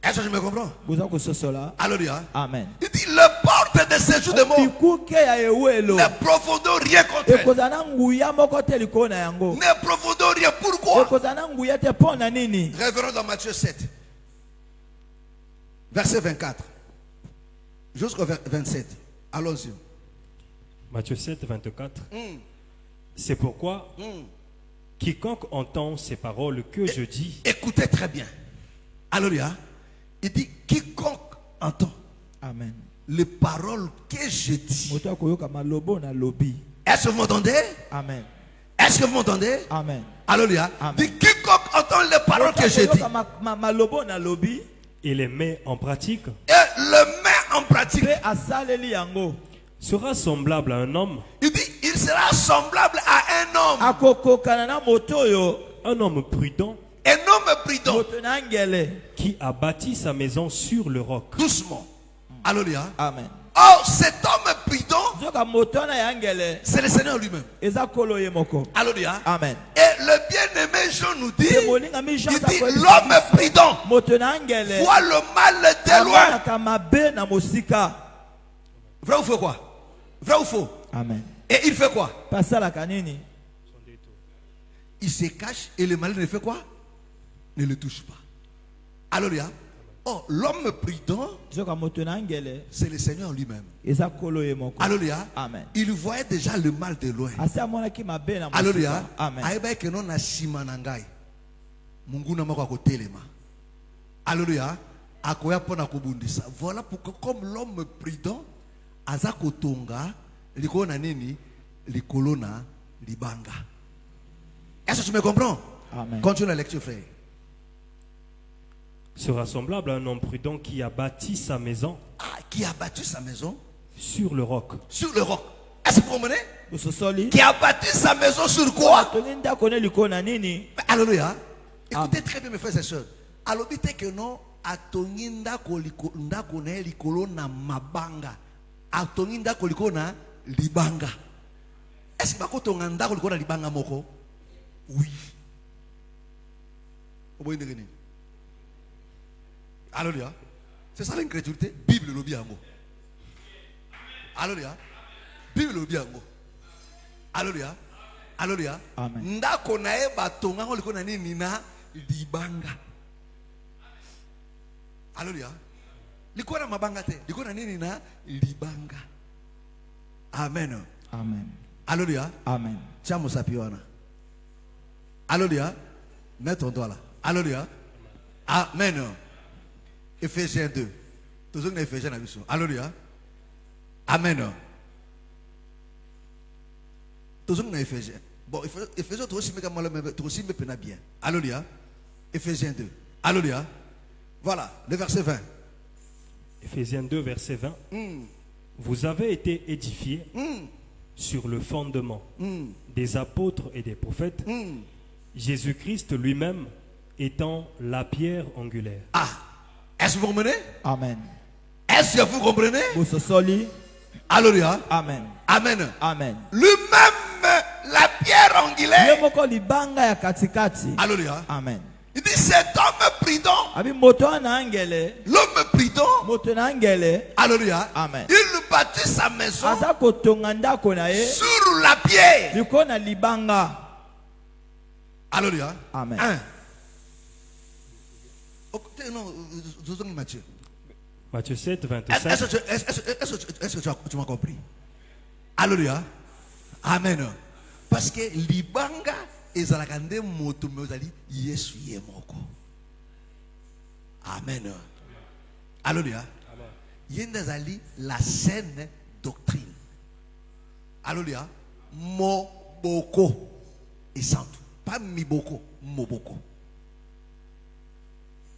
Est-ce que je me comprends? Boza kososola. Alléluia. Amen. Il dit le porte de séjour de mort bikuke ya ewelo ne profondeur rien contre elle. ekozala na nguya moko te likolo na yango. Ne profondeur rien. Pourquoi? ekozala na nguya te mpo na nini? Revenons dans Matthieu 7, verset 24 jusqu'au 27. Allons-y. Matthieu 7, 24. C'est pourquoi quiconque entend ces paroles que je dis. Écoutez très bien. Alléluia. Il dit quiconque entend Amen. les paroles que je dis. Moto akoyoka malobo na lobi. Est-ce que vous m'entendez? Amen. Est-ce que vous m'entendez? Amen. Alléluia. Amen. Dit quiconque entend les paroles que je dis malobo na lobi Et les met en pratique. et le met en pratique. mpe asaleli yango Sera semblable à un homme. Il dit il sera semblable à un homme. akokokana na moto oyo Un homme prudent Un homme prudent. moto na ngele. qui a bâti sa maison sur le roc. Doucement. Alléluia. Amen. Oh, cet homme prudent, zoka moto na ya ngele c'est le Seigneur lui-même. eza kolo ye moko. Alléluia. Amen. Et le bien-aimé Jean nous dit, Te molingami Jean il dit akoyebisa l'homme biso, prudent moto na ngele voit le mal de loin. amonaka mabe na mosika. Vrai ou faux quoi? Vrai ou faux? Amen. Et il fait quoi? Pasalaka nini? Il se cache et le mal ne fait quoi? Ne le touche pas. Alléluia. Oh, l'homme prudent, zoka moto na ngele c'est le Seigneur lui-même. eza kolo ye moko. Alléluia. Amen. Il voyait déjà le mal de loin. asi amonaki mabe na Alléluia. mosika. Amen. Ayeba ke non na sima na ngai. Mungu na mako akotelema. Alléluia. Akoya pona kobundisa. Voilà pourquoi comme l'homme prudent aza kotonga likolo na nini? Likolo na libanga. Est-ce que tu me comprends? Amen. Continue la lecture, frère. Sera semblable à un homme prudent qui a bâti sa maison Ah, qui a bâti sa maison sur le roc. sur le roc. Est-ce que vous comprenez? Bososoli Qui a bâti sa maison sur quoi? atongi ndako ne likolo na nini? Alléluia. Écoutez très bien mes frères et sœurs. Alobite que non atongi ndako na likolo na mabanga. Atongi ndako likolo na libanga. Est-ce que bakotonga ndako likolo na libanga moko? Oui. Alléluia. C'est ça l'incrédulité. Bible le biango. Alléluia. Bible le biango. Alléluia. Alléluia. Amen. Ndako na e batonga ngo likona nini na libanga. Alléluia. Likona mabanga te. Likona nini na libanga. Amen. Amen. Alléluia. Amen. Tiens mon sapiona. Alléluia. Mets ton doigt là. Alléluia. Amen. Ephésiens 2. Toujours dans Ephésiens. Alléluia. Amen. Toujours dans Ephésiens. Bon, Ephésiens, tu aussi me bien. Alléluia. Ephésiens 2. Alléluia. Voilà, le verset 20. Ephésiens 2, verset 20. Vous avez été édifiés sur le fondement des apôtres et des prophètes, Jésus-Christ lui-même étant la pierre angulaire. Ah, est-ce que vous comprenez? Amen. Est-ce que vous comprenez? Bososoli. Alléluia. Amen. Amen. Amen. Lui-même, la pierre Ye angulaire. moko libanga ya katikati. Alléluia. Amen. Il dit cet homme prudent, Abi moto na ngele, l'homme prudent, moto na ngele, alléluia. Amen. Il bâtit sa maison aza kotonga ndako na ye sur la pierre. likolo na libanga. Alléluia. Amen. Non, Matthieu. Matthieu 7, Est-ce 25. que tu m'as compris? Alléluia. Amen. Parce que libanga ezalaka nde moto me ozali Yesu ye moko. Amen. Alléluia. Yende ezali la saine doctrine. Alléluia. Moboko et santo. Pas miboko, moboko.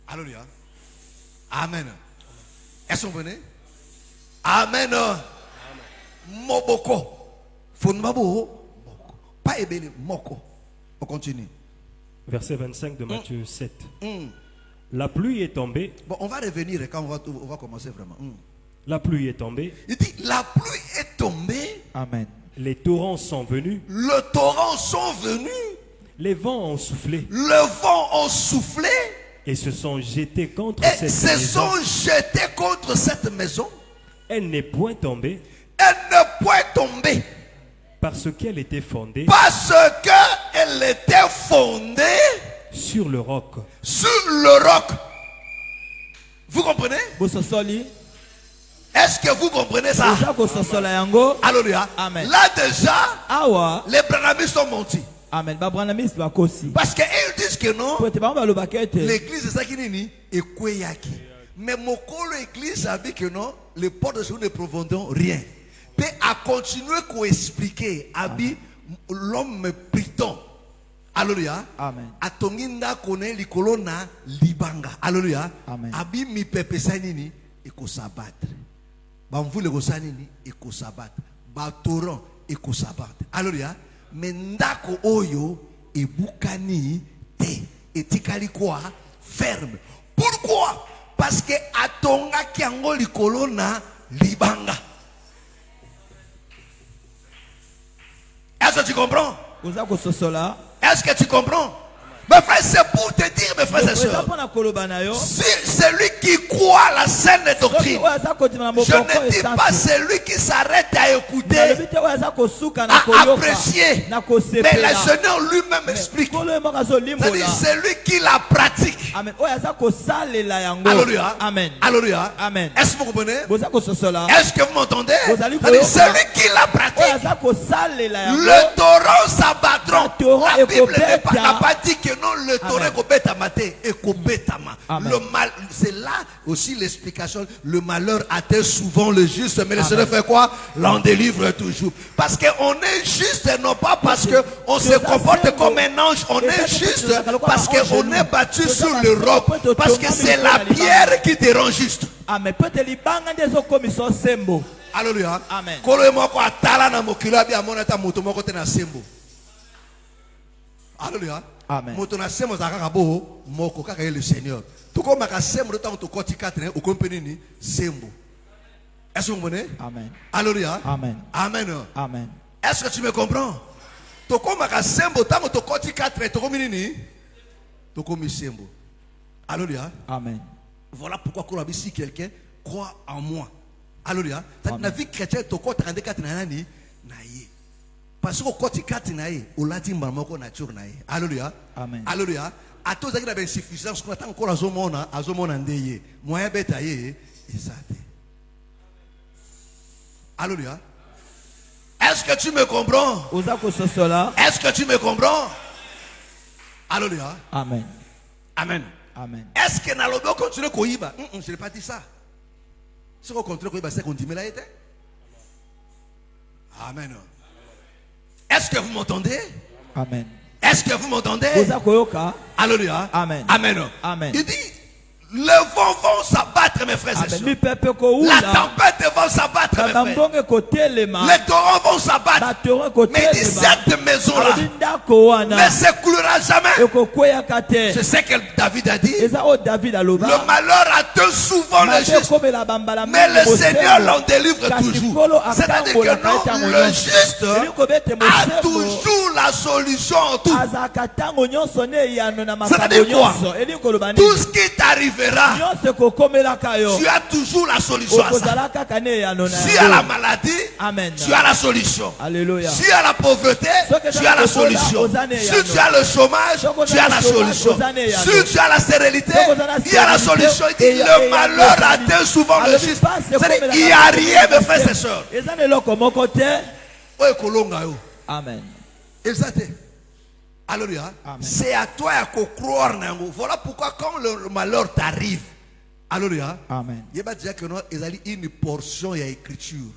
Alléluia. Amen. Est-ce que vous venez? Amen. Moboko. Fonmabo. Pas ebele. Moko. On continue. Verset 25 de Matthieu 7. La pluie est tombée. Bon, on va revenir quand on va commencer vraiment. La pluie est tombée. Il dit, la pluie est tombée. Amen. Les torrents sont venus. Le torrent sont venus. Les vents ont soufflé. Le vent ont soufflé. Et se sont jetés contre Et cette se maison. sont jetés contre cette maison. Elle n'est point tombée Elle ne peut tomber. parce qu'elle était fondée Parce qu'elle était fondée sur le roc. sur le roc. Vous comprenez? Bososoli. Est-ce que vous comprenez ça? Oza kososola yango. Alléluia. Amen. Là déjà, Awa. les branamistes sont montés. Amen. Babranamis bakosi. Parce qu'ils disent que non, Pote ba balobaka ete. l'église c'est ça qui nini et kweyaki. Mais mon colo église a dit que non, les portes de chez nous ne provenons rien. Puis à continuer à expliquer, abi l'homme priton. Alléluia. Amen. Atonginda kone likolo na libanga. Alléluia. Amen. Abi mi pepe sanini et ko sabattre. Bamvule ko sanini et ko sabattre. Ba torrent et ko sabattre. Alléluia. Mais ndako oyo et bukani te et tikali quoi ferme. Pourquoi? Parce que atonga kiango likolo na libanga. Est-ce que tu comprends? Oza kososola. Est-ce que tu comprends? Mes frères, c'est pour te dire, mes frères et sœurs, si celui qui croit à la saine doctrine, je ne dis pas celui qui s'arrête à écouter, à apprécier, mais le Seigneur lui-même explique. C'est-à-dire celui qui la pratique. Alléluia. Amen. Alléluia. Amen. Est-ce que vous comprenez? Est-ce que vous m'entendez? C'est-à-dire celui qui la pratique. Le torrent s'abattront. La Bible n'a pas dit que non, le torrent kobetama te et kobetama. Le mal, c'est là aussi l'explication. Le malheur atteint souvent le juste, mais le Seigneur fait quoi? L'en délivre toujours. Parce qu'on est juste et non pas parce qu'on se comporte comme un ange. On est juste parce qu'on est battu sur le roc. Parce que c'est la pierre qui te rend juste. Amen. Alléluia. Amen. Alléluia. Amen. Motona semo zakaka bo moko kaka le Seigneur. Tout comme ka semo temps to koti 4 au compagnie ni sembo. Est-ce que vous comprenez? Amen. Alléluia. Amen. Amen. Amen. Est-ce que tu me comprends? To comme ka sembo temps to koti 4 to comme ni to comme sembo. Alléluia. Amen. Voilà pourquoi quand si quelqu'un croit en moi. Alléluia. La vie chrétienne to koti 44 nani na ye. Parce que côté 4 naïe, on l'a dit mamoko nature naïe. Alléluia. Amen. Alléluia. À tous qui n'avaient insuffisance, qu'on attend encore à zomona ndeye. Moyen bétaillé et ça. Alléluia. Est-ce que tu me comprends? Est-ce que tu me comprends? Alléluia. Amen. Amen. Amen. Est-ce que Nalobo continue koyiba? Je n'ai pas dit ça. Si on continue koyiba, c'est qu'on dit mais là était. Amen. Est-ce que vous m'entendez? Amen. Est-ce que vous m'entendez? Alléluia. Amen. Amen. Amen. Il dit, le vent va s'abattre, mes frères et sœurs. La tempête va s'abattre, mes frères. Les torrents vont s'abattre. Mais il dit, cette maison-là ne s'écoulera jamais. C'est ce que David a dit. Le malheur atteint souvent le juste, mais le Seigneur l'en délivre toujours. C'est-à-dire que non, le juste a toujours la solution en tout. C'est-à-dire quoi? Tout ce qui t'arrivera, tu as toujours la solution à ça. Si à la maladie, Amen. tu as la solution. Alléluia. Si à la pauvreté, tu as la solution. Si tu as le chômage, tu as la solution. Si tu as la stérilité, il y a la solution. Il dit, le malheur atteint souvent le juste. C'est-à-dire, il n'y a rien, mes frères et sœurs. Amen. Alléluia. C'est à toi à croire. Voilà pourquoi quand le malheur t'arrive, alléluia. Amen. Il va dire que non, il y a une portion, il y a écriture.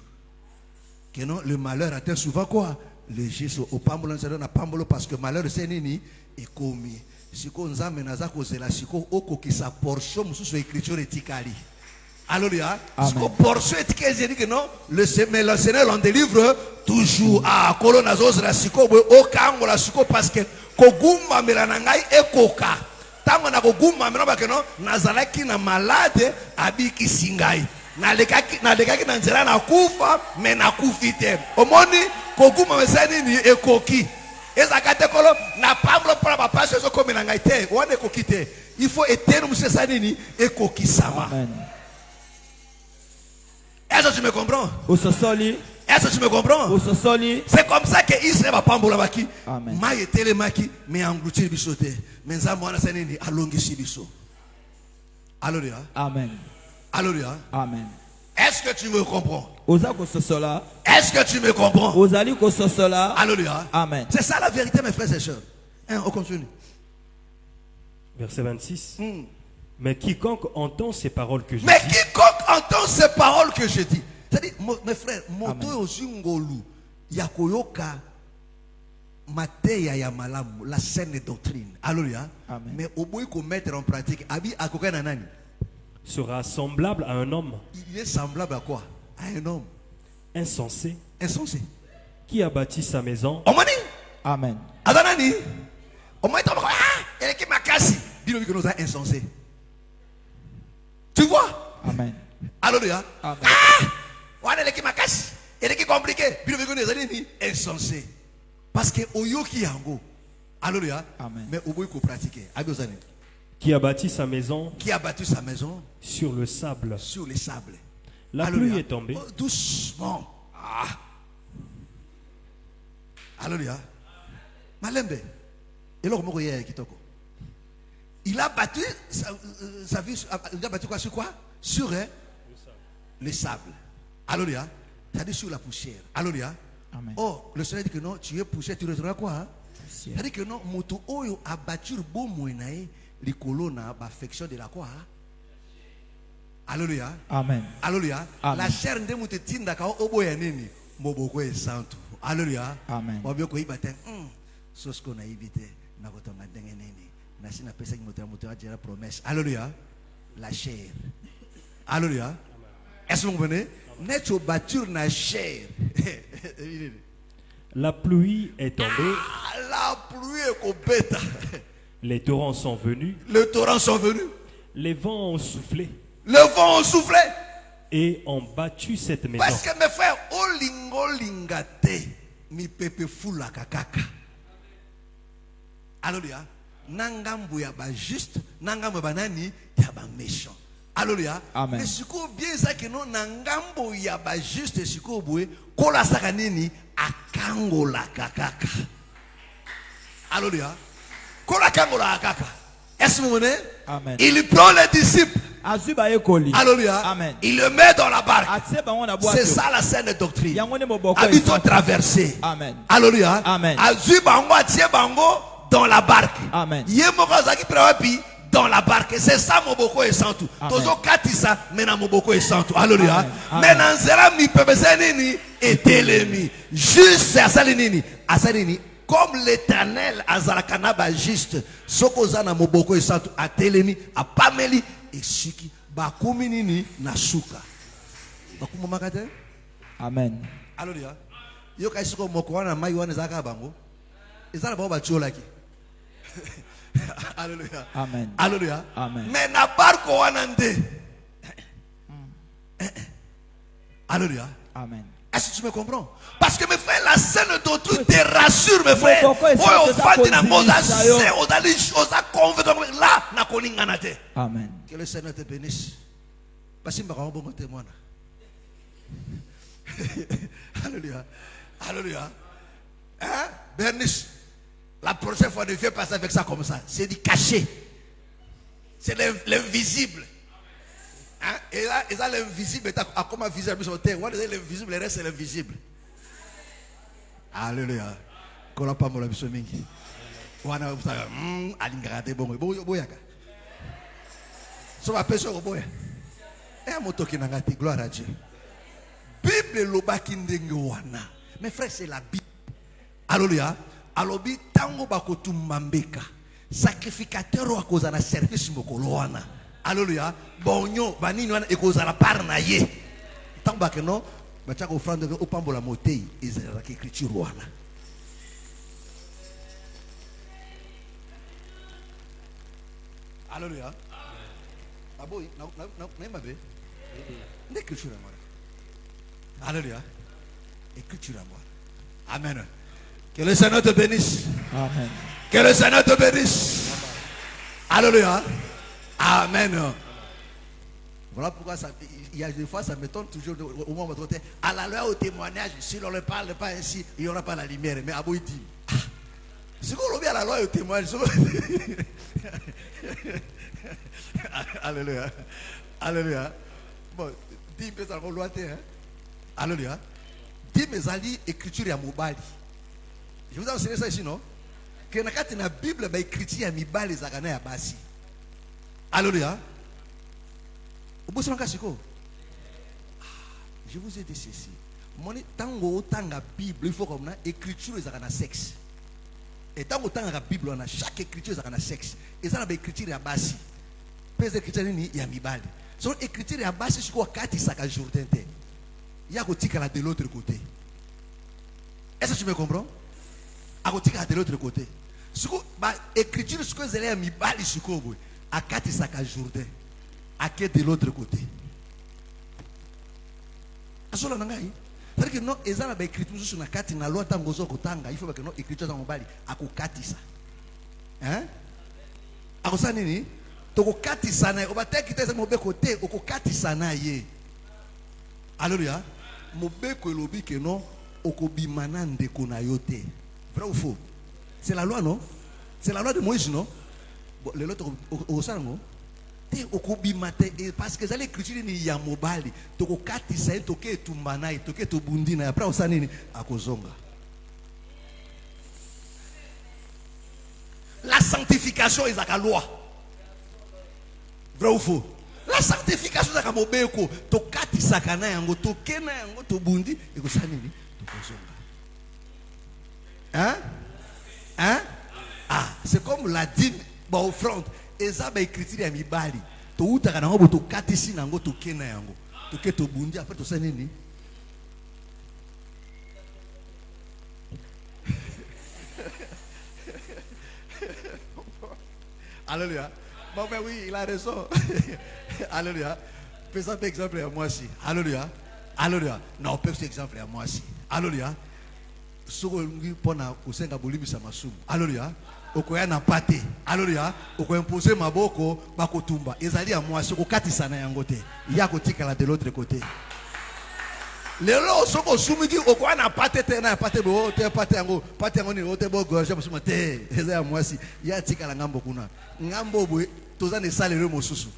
Que non, le malheur atteint souvent quoi? Le juste au pambolo, c'est un pambolo parce que malheur c'est nini est commis. Si on a menaza cause la siko oko qui sa portion sous écriture etikali. Alléluia. Amen. Ce que portion est que j'ai dit que non, mais le Seigneur l'en délivre toujours. Ah, colonazos la siko, au kango la siko parce que kogumba melanangai ekoka. Tango na kogumba melamba que non, nazalaki na malade abiki singai. Nalekaki na nzela na kufa, mais na kufite. Omoni kogumba mesani ni ekoki. Ezakate kolo na pamlo pour la passe so comme nangai te, on ekoki te. Il faut éteindre monsieur sanini ekoki sama. Amen. Est-ce que tu me comprends? Ososoli. Est-ce que tu me comprends? Ososoli. C'est comme ça que Israël va pambola baki. Amen. Ma etele maki mais engloutir bisote. Mais nzambo wana sanini alongisi biso. Alléluia. Amen. Alléluia. Amen. Est-ce que tu me comprends? Oza kososola. Est-ce que tu me comprends? Ozali kososola. Alléluia. Amen. C'est ça la vérité mes frères et sœurs. Hein, on continue. Verset 26. Mais quiconque entend ces paroles que je Mais dis quiconque entend ces paroles que je dis. C'est-à-dire, mes frères, moto Amen. osingolu yakoyoka mateya ya malamu, la saine doctrine. Alléluia. Amen. Mais au bout qu'on mettre en pratique, abi akoka nanani. sera semblable à un homme Il est semblable à quoi? À un homme insensé insensé. qui a bâti sa maison Omani, Amen. adanani. Omani tombe elle est qui makasi. Dis-le que nous sommes insensés. Tu vois? Amen. Alléluia. Amen. Elle est qui makasi. Elle est qui compliquée. Dis-le que nous sommes insensés. Parce que oyoki yango. Alléluia. Amen. Mais au bout qu'on pratique. Abiyozane. qui a bâti sa maison Qui a bâti sa maison sur le sable. sur les sables. La Alléluia. pluie est tombée. Oh, doucement. Ah. Alléluia. Malembe. Et là, il a battu sa vie. Il a battu quoi sur quoi? Sur le sable. Alléluia. C'est-à-dire sur la poussière. Alléluia. Amen. Oh, le Seigneur dit que non, tu es poussière, tu retourneras quoi? Hein? Poussière. C'est-à-dire que non, moto oyo a battu le beau moinae, les colonnes, l'affection de la quoi? Hein? Alléluia. Amen. Alléluia. Amen. La chair de mutetinda ka oboya nini moboko e santo. Alléluia. Amen. Mobio ko ibate sosko na ibite na kotonga ndenge nini. Na sina pesa moto ajera promesse. Alléluia. La chair. Alléluia. Est-ce que vous comprenez? Neto bâtir na chair. La pluie est tombée, La pluie est kobeta. les torrents sont venus, Les torrents sont venus. les vents ont soufflé Le vent a soufflé. et ont battu cette maison. Parce que mes frères, olingo lingate, mi pepe fula kakaka. Alléluia. Nangambu ya ba juste, nangambu ba nani ya ba méchant. Alléluia. Amen. Mais siko bien ça que non nangambu ya ba juste siko boué, kola saka nini akango la kakaka. Alléluia. Kola kango la kakaka. Est-ce que vous voyez? Amen. Il prend les disciples. Azuba ekoli. Alléluia. Amen. Il le met dans la barque. Atseba wana boato. C'est ça la saine doctrine. Yango ne moboko. Habito esante. traversé. Amen. Alléluia. Amen. Azui bango atie bango dans la barque. Amen. Yemoko zaki prewapi dans la barque. C'est ça moboko et santu. Amen. Tozo katisa mena moboko et santu. Alléluia. Amen. Amen. Mena nzera mi pebese nini etelemi. Juste asali nini. Asali nini. Comme l'Éternel azalakanaba juste. Sokozana moboko et santu atelemi apameli esiki bakumi nini na suka. Bakuma makate. Amen. Alléluia. Yo kaisiko moko wana mai wana zaka bango. Ezala ba batolaki. Alléluia. Amen. Alléluia. Amen. Mais na barko wana nde. Alléluia. Amen. Est-ce que tu me comprends? Parce que mes frères, la saine doctrine te rassure, mes frères. Pourquoi est-ce que Oh, tu fandi na as moza conduit ça, se odali oza convaincre là na koningana te. Amen. Que le Seigneur te bénisse. Parce que mbaka bongo témoin. Alléluia. Alléluia. Hein? Bernice. La prochaine fois, ne viens pas avec ça comme ça. C'est du caché. C'est l'invisible. Hein? Et là, l'invisible est à comment visible sur terre. L'invisible, le reste, c'est l'invisible. Alléluia. Qu'on n'a pas mon avis mingi. Wana alingade bongo. Boyaka. So ma personne boya. Et moto qui n'a pas gloire à Dieu. Bible lobaki ndenge wana. Mes frères, c'est la Bible. Alléluia. Alobi tango bakotumba mbeka. Sacrificateur wa kozana service mokolo wana. Alléluia. Bonyo, banini wana ekozala par na ye. Tamba que non, bachaka offrande au pambola motei, ezala ki écriture wana. Alléluia. Ah boy, na mabe. L'écriture à moi. Alléluia. Écriture à moi. Amen. Que le Seigneur te bénisse. Amen. Que le Seigneur te bénisse. Alléluia. Amen. Voilà pourquoi ça, il y a des fois ça m'étonne toujours au moment où à la loi au témoignage, si l'on ne parle pas ainsi, il n'y aura pas la lumière. Mais Abou il dit, c'est qu'on revient à la loi au témoignage. Alléluia. Alléluia. Bon, dis mes amis lointains, hein. Alléluia. Dis mes amis écriture à Mobali. Je vous ai enseigné ça ici, non? Que dans la Bible, l'écriture à Mibali Zakana ya Basi. Alléluia. Je vous ai dit ceci. Tango tanga Bible, il faut comme ça, écriture est un sexe. Et tango tanga Bible, on a chaque écriture est un sexe. Et ça, l'écriture à Basi. Pèse écriture ni ya Mibali. Son écriture à Basi, je crois qu'à Tisaka Jourdain. Il y a un de l'autre côté. Est-ce que tu me comprends? À de l'autre côté. Écriture, ce que vous allez à Mibali, ce que vous à Katisaka Jourdain. À qui de l'autre côté? C'est-à-dire que non, ils ont écriture sur la carte, na loi tangozo kotanga, il faut que non écriture dans Mobali, à kokatisa. Hein? À quoi ça nini? Toko katisa na, obate kitesa mobe côté, oko katisa na ye. Alléluia. Mobe ko lobi que non, oko bimana ndeko na yote. Vrai ou faux? C'est la loi, non? C'est la loi de Moïse, non? Bon, les autres au sango. Parce que l'écriture ni ya Mobali toko katisa toke tumbana toke to bundina après ça nini akozonga. La sanctification est la loi. Vrai ou faux? La sanctification est la mobeko to katisa kana yango to kena yango to bundi ekosa nini tokozonga. Hein? Hein? Ah, c'est comme la dîme ba offrande. Eza ba écriture ya Mibali to utaka na ngobo to katisi na ngo to kena yango to ke to bundi après to sa nini. Alléluia. Bon ben oui, il a raison. Alléluia. Fais un exemple à moi aussi. Alléluia. Alléluia. Non, fais un exemple à moi aussi. Alléluia. Soko ngi pona kusenga bolibisa masumu. Alléluia. Okoya na pate. Alléluia. Oko imposer maboko bakotumba. Ezali ya moi soko katisa na yango te. Ya kotika la de l'autre côté. Lelo soko sumiki okoya na pate te na pate bo te pate yango ni ote bo gorge musuma te. Ezali ya moi si ya tika la ngambo kuna. Ngambo boy toza ne salere mosusu.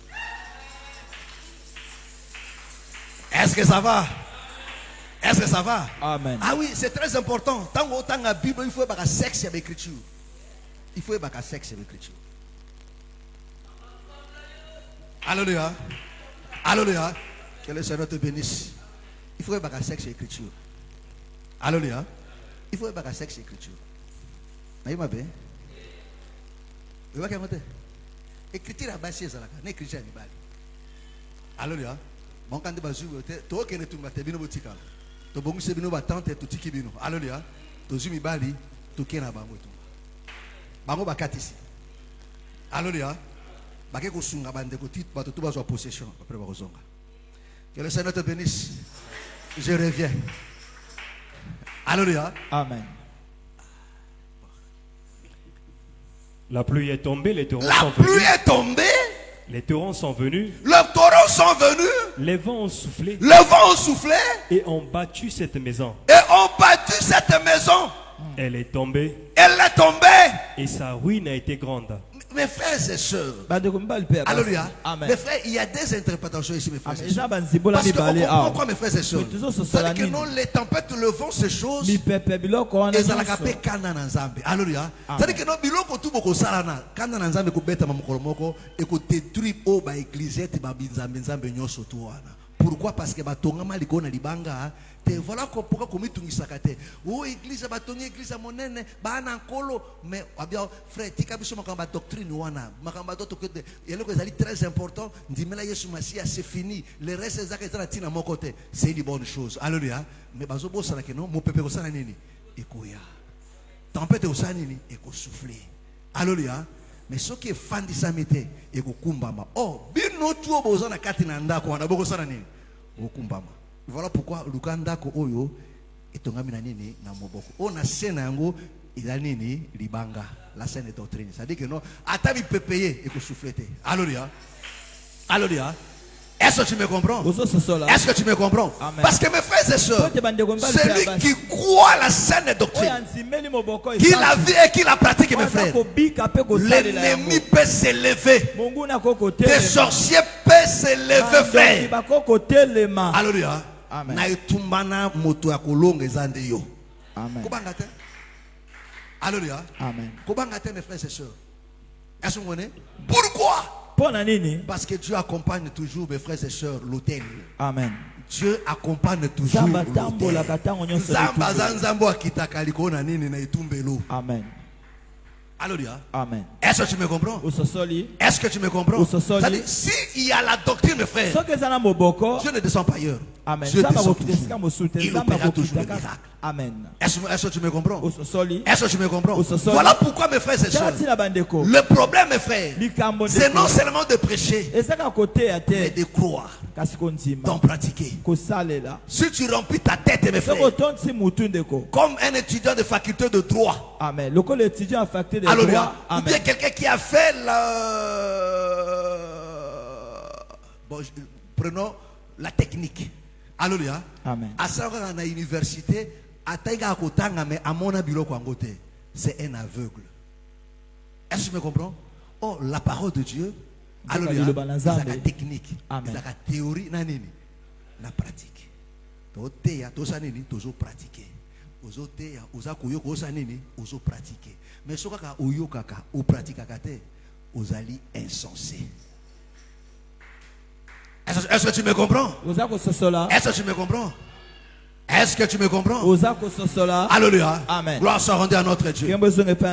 Est-ce que ça va? Est-ce que ça va? Amen. Ah oui, c'est très important. Tant que la Bible, il faut avoir un sexe avec l'écriture. Il faut avoir un sexe avec l'écriture. Alléluia. Alléluia. Que le Seigneur te bénisse. Il faut avoir un sexe avec l'écriture. Alléluia. Il faut avoir un sexe avec l'écriture. Vous m'avez? Vous voyez comment? Écriture à base, c'est ça. L'écriture à Bible. Alléluia. Mon candidat bazou, toi qui es tout matin, bino botika. To bongo se bino batante to tiki bino. Alléluia. To zumi bali to kena bango to. Bango bakatisi. Alléluia. Bake ko sunga bande ko tit bato to bazwa possession après bakozonga. Que le Seigneur te bénisse. Je reviens. Alléluia. Amen. La pluie est tombée, les torrents La sont pluie venus. est tombée. Les torrents sont venus. Les torrents sont venus. Les vents ont soufflé Les vents ont soufflé. et ont battu cette maison. Et ont battu cette maison. Elle est tombée Elle est tombée. et sa ruine a été grande. Mes frères et sœurs. Alléluia. Alléluia. Amen. Mes frères, il y a des interprétations ici, mes frères et Amen. sœurs. Eza banzibola Parce qu'on mibale comprend awa. quoi, mes frères et sœurs? Mais toujours ce C'est-à-dire que salanine. non, les tempêtes, le vent, ces choses. Mipepe biloko wana ezalaka nyonso. pe kanda na nzambe. Alléluia. Amen. C'est-à-dire que non biloko tu boko salana kanda na nzambe ko beta ma mokolo moko e ko détruire o ba église te ba binzambe nzambe nyoso tu wana. pourquoi? Parce que batongama liko na libanga. Te voilà pourquoi komi tungisaka te. Oh église batongi église à monene bana nkolo mais abia frère tika biso makamba doctrine wana makamba d'autre côté yelo ko ezali très important ndimela Yesu Masia c'est fini le reste ezaka ezana tina mon côté c'est une bonne chose. Alléluia. Mais bazo bosana ke non mo pepe ko sana nini ekoya tempête osana nini eko souffler. Alléluia. Mais ce qui est fan disamite eko kumbama. Oh bino tuo bozana kati na ndako wana boko sana nini okumbama. Voilà pourquoi Lukanda ko oyo etongami na nini na moboko. On a scène yango ila nini libanga la scène de doctrine. Ça dit que non atabi pepeye et ko souffleter. Alléluia. Alléluia. Est-ce que tu me comprends? Est-ce que tu me comprends? Amen. Parce que mes frères et sœurs, celui qui croit à la saine doctrine, qui la vit et qui la pratique, mes frères, l'ennemi peut s'élever. Des sorciers peuvent s'élever, frère. Alléluia. Amen. Alléluia. Amen. Mes frères et sœurs. Est-ce que vous comprenez? Pourquoi? Parce que Dieu accompagne toujours, mes frères et sœurs, l'autel. Amen. Dieu accompagne toujours l'autel. Amen. Alléluia. Amen. Est-ce que tu me comprends? Est-ce que tu me comprends? Si il y a la doctrine, mes frères, Dieu ne descend pas ailleurs. Amen. Dieu descend toujours. Il opère toujours le miracle. Amen. Est-ce que tu me comprends? Est-ce que tu me comprends? Voilà pourquoi, mes frères et sœurs, le problème, mes frères, c'est non seulement de prêcher, mais de croire, d'en pratiquer. Si tu remplis ta tête, mes frères, comme un étudiant de faculté de droit, Amen. Alléluia. Ou bien quelqu'un qui a fait prenons la technique. Alléluia. Amen. À ça, on a une université, c'est un aveugle. Est-ce que tu me comprends? Oh, la parole de Dieu, alléluia, c'est la technique, c'est la théorie, la pratique. Toujours pratiquer. Pratiquer. Mais ce que pratique, vous allez insensé. Est-ce que tu me comprends? Est-ce que tu me comprends? Est-ce que tu me comprends? Alléluia. Amen. Gloire soit rendue à notre Dieu.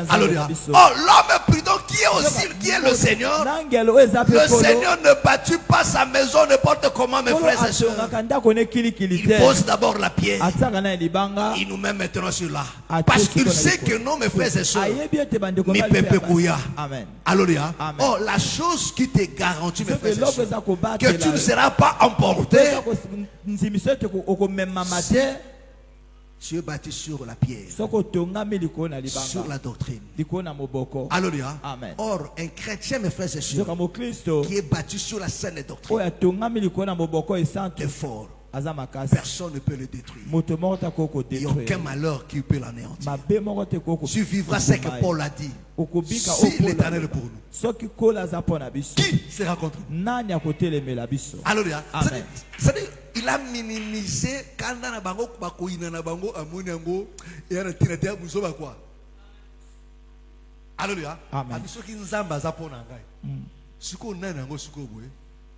Alléluia. Oh, l'homme prudent qui est aussi, qui est le Seigneur. Le Seigneur ne bâtit pas sa maison n'importe comment, mes frères et sœurs. Il pose d'abord la pierre. Il nous met maintenant sur là. Parce qu'il sait que non, mes frères et sœurs, mi pepe kouya. Alléluia. Oh, la chose qui te garantit, mes frères et sœurs, que tu ne seras pas emporté. Tu es bâti sur la pierre, sur la doctrine. Alléluia. Amen. Or, un chrétien, mes frères et sœurs, qui est bâti sur la saine doctrine, est fort. Personne ne peut le détruire. Il n'y a aucun malheur qui peut l'anéantir. Tu vivras ce que Paul a dit. Si l'Éternel est pour nous, qui sera contre nous? Alléluia. C'est-à-dire, il a minimisé quand on a bango bakoina na bango amoniango et on a tiré à musoba quoi. Alléluia. Amen. Abiso ki nzamba za pona ngai. Siko nana ngo siko boye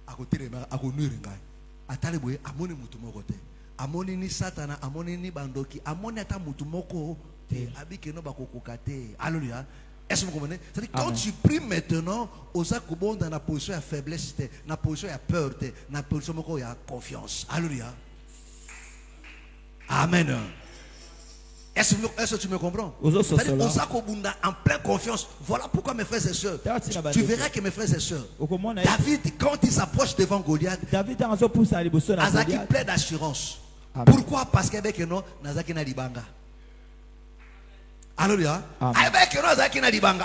akotelema akonuire ngai. Atale boye amoni mutu moko te. Amoni ni satana, amoni ni bandoki, amoni ata mutu moko te abike no bakokoka te. Alléluia. Est-ce que vous comprenez? C'est-à-dire quand tu pries maintenant, aux accoubons dans la position de faiblesse, dans la position de peur, dans la position de confiance. Alléluia. Amen. Est-ce que tu me comprends? C'est-à-dire aux accoubons en pleine confiance. Voilà pourquoi mes frères et sœurs, tu verras que mes frères et sœurs, David, quand il s'approche devant Goliath, Azaki plaît d'assurance. Pourquoi? Parce qu'avec nous, Nazaki na libanga. Alléluia. Avec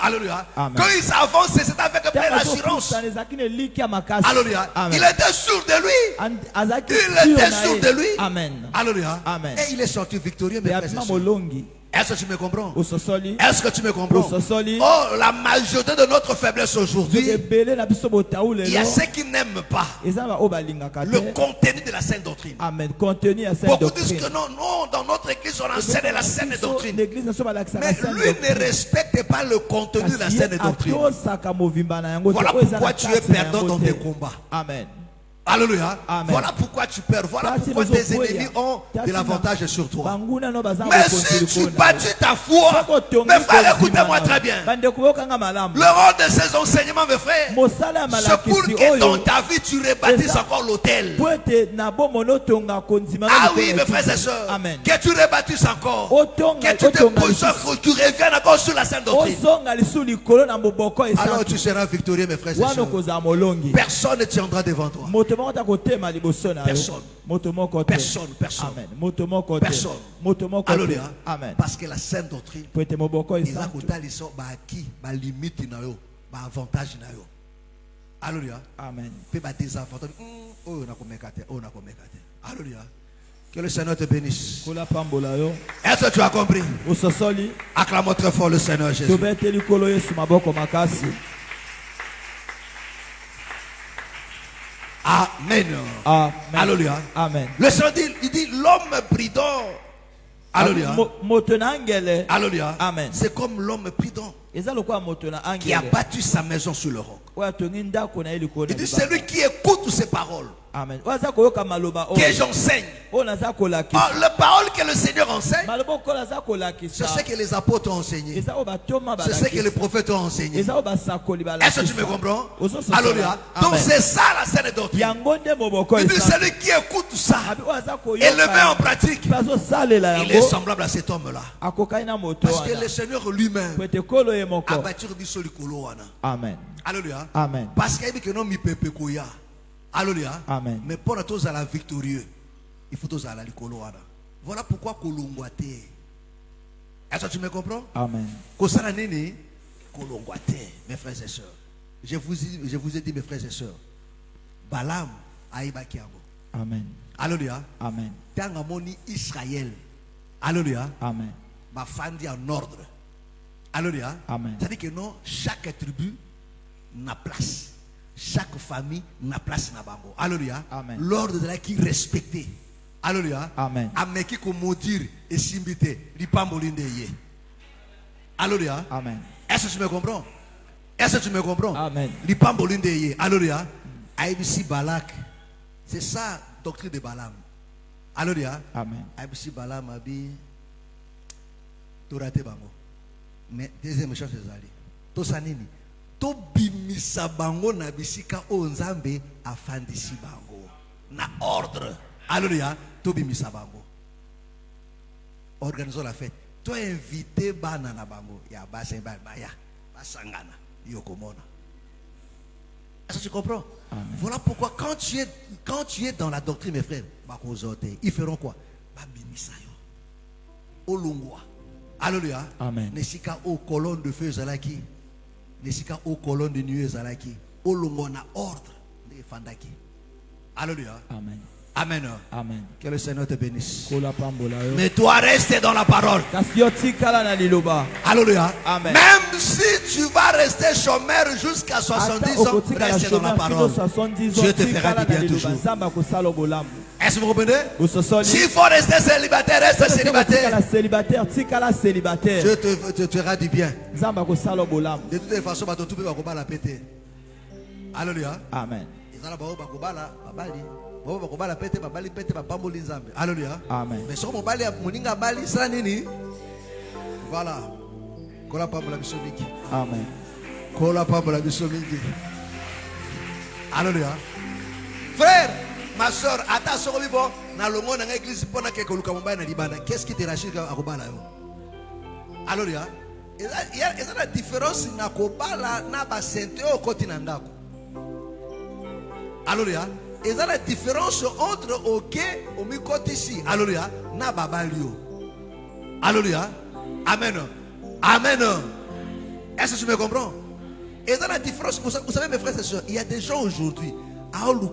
Alléluia. Quand il s'avance, c'est avec pleine assurance. Alléluia. Il était sûr de lui. Il était sûr de lui. Amen. Alléluia. Amen. Et il est sorti victorieux, mes frères et sœurs. Est-ce que tu me comprends? Est-ce que tu me comprends? Oh, la majorité de notre faiblesse aujourd'hui, il y a ceux qui n'aiment pas le contenu de la saine doctrine. Beaucoup disent que non, dans notre église on enseigne la saine doctrine. Mais lui ne respecte pas le contenu de la saine doctrine. Voilà pourquoi tu es perdant dans tes combats. Amen. Alléluia. Amen. Voilà pourquoi tu perds. Voilà pourquoi tes ennemis ont de l'avantage sur toi. Mais si tu bâtis ta foi, mes frères, écoutez-moi très bien. Le rôle de ces enseignements, mes frères, c'est pour que dans ta vie, tu rebâtisses encore l'autel. Ah oui, mes frères et sœurs. Amen. Que tu rebâtisses encore. Que tu te positionnes, que tu reviennes encore sur la scène doctrine. Alors tu seras victorieux, mes frères et sœurs. Personne ne tiendra devant toi. Personne. Personne. Personne. Alléluia. Amen. Parce que la sainte doctrine, ils ont acquis ma limite, ma avantage. Alléluia. Amen. Alléluia. Que le Seigneur te bénisse. Kola pambola yo. Est-ce que tu as compris? Ososoli. Acclame très fort le Seigneur Jésus. Tobeteli kolo Yesu maboko makasi. Amen. Amen. Alléluia. Amen. Le Seigneur dit, il dit l'homme prudent. Alléluia. Motonangele. Alléluia. Amen. C'est comme l'homme prudent Qui qui a bâti sa maison sur le roc. Il dit celui qui écoute ces paroles Amen. que j'enseigne. Les paroles que le Seigneur enseigne, c'est ce que les apôtres ont enseigné. C'est ce que les prophètes ont enseigné. Est-ce que tu me comprends? Alléluia. Donc c'est ça la saine doctrine. Il dit celui qui écoute ça et le met en pratique, il est semblable à cet homme-là. Parce que le Seigneur lui-même a bâti le colo. Amen. Alléluia. Amen. Parce qu'il y a que non mi pepe koya. Alléluia. Amen. Mais pour tous à la victorieux, il faut tous à la likoloana. Voilà pourquoi kolongwate. Est-ce que tu me comprends? Amen. Kosana nini kolongwate, mes frères et sœurs. Je vous ai dit, mes frères et sœurs. Balaam aibaki yango. Amen. Alléluia. Amen. Tangamoni Israël. Alléluia. Amen. Ma fandi en ordre. Alléluia. Amen. C'est-à-dire que non, chaque tribu n'a place. Chaque famille n'a place na bango. Alléluia. Amen. L'ordre de la qui respecté. Alléluia. Amen. Ameki ko modir et simbité lipambolinde ye. Alléluia. Amen. Est-ce que tu me comprends? Est-ce que tu me comprends? Amen. Lipambolinde ye. Alléluia. Aïbisi Balak. C'est ça doctrine de Balaam. Alléluia. Amen. Aïbisi Balaam abi torate bango. Mais deuxième chose c'est ali. To sanini. To bimisa bango na bisika o nzambe afandisi bango na ordre. Alléluia. To bimisa bango. Organisons la fête. To invité bana na bango ya basemba baya basangana yokomona. Est-ce que tu comprends? Amen. Voilà pourquoi quand tu es dans la doctrine, mes frères, ils feront quoi? Babimisa yo. Olungwa. Alléluia. Amen. Nesika o colonne de feu zalaki. Nesika o colonne de nuée zalaki. Olungo na ordre de fandaki. Alléluia. Amen. Amen. Amen. Que le Seigneur te bénisse. Kola pambola yo. Mais toi reste dans la parole. Alléluia. Amen. Même si tu vas rester chômeur jusqu'à 70 ans, reste dans la parole. Dieu te fera du bien toujours. Est-ce que vous comprenez? S'il faut rester célibataire, reste célibataire. Dieu te fera du bien. De toutes les façons, tout le monde va la péter. Alléluia. Amen. Alléluia. Amen. Mais si on bali moninga bali ça nini? Voilà. Kola pambola bisomiki. Amen. Kola pambola bisomiki. Alléluia. Frère, ma soeur, attention bon, na longo na église pona ke koluka mobile na libana. Qu'est-ce qui te rassure à kobala yo? Alléluia. Il y a la différence na kobala na ba sente au côté na ndako. Alléluia. Il y a la différence entre OK au mi-côté ici. Alléluia. Na babalio. Alléluia. Amen. Amen. Est-ce que tu me comprends? Il y a la différence. Vous savez, mes frères et sœurs, il y a des gens aujourd'hui. Alléluia.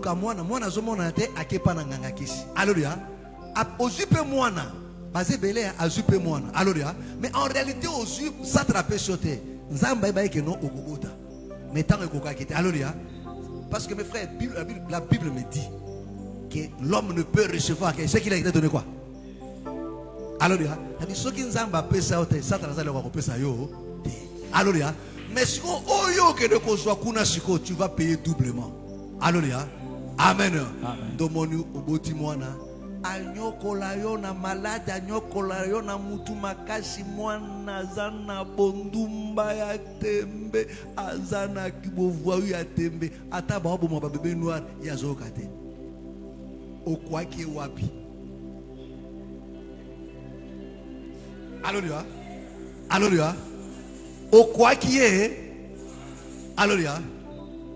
Alléluia. Mais en réalité, aux yeux, s'attraper sur terre. Alléluia. Parce que mes frères, la Bible me dit que l'homme ne peut recevoir ce qu'il a été donné quoi? Alléluia. Alléluia. Mais si tu vas payer doublement. Alléluia. Amen. Domonu oboti mwana. Anyokola yo na malade, anyokola yo na mutu makasi mwana zana bondumba ya tembe, azana kibovu ya tembe, ata ba obo ba bébé noir ya zokate. Okwaki wapi? Alléluia. Alléluia. Okwaki est. Alléluia.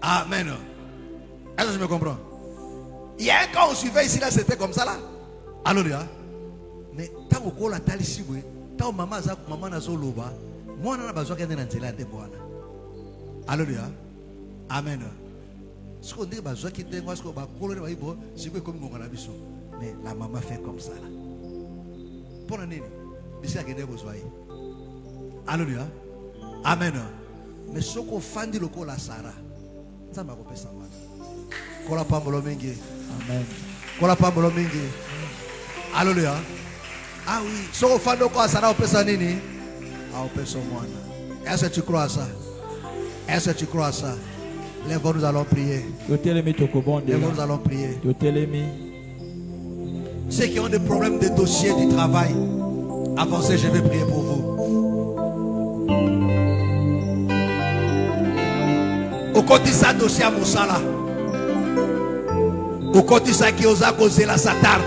Amen. Est-ce que je me comprends? Il y a un cas on suivait ici là, c'était comme ça là. Alléluia. Mais tant qu'on la talissi, tant maman n'a loba, moi on a besoin qu'elle ait un zéla de boana. Alléluia. Amen. Ce qu'on dit, besoin qu'il ait un zéla de boana, c'est comme on a besoin. Mais la maman fait comme ça là. Pour l'année, c'est ce qu'il a besoin. Alléluia. Amen. Mais ce qu'on fait dit le col à Sarah, ça m'a coupé ça. Kola pambolo mingi. Amen. Kola pambolo mingi. Alléluia. Ah oui. Ce qu'on fait de quoi Sarah au pesa nini? Ah au pesa moine. Est-ce que tu crois à ça? Est-ce que tu crois à ça? Lève-nous, nous allons prier. Lève-nous, nous allons prier. Ceux qui ont des problèmes de dossier du travail, avancez, je vais prier pour vous. Au côté de ça dossier à Moussala. Au côté de ça qui osa causer la Satan.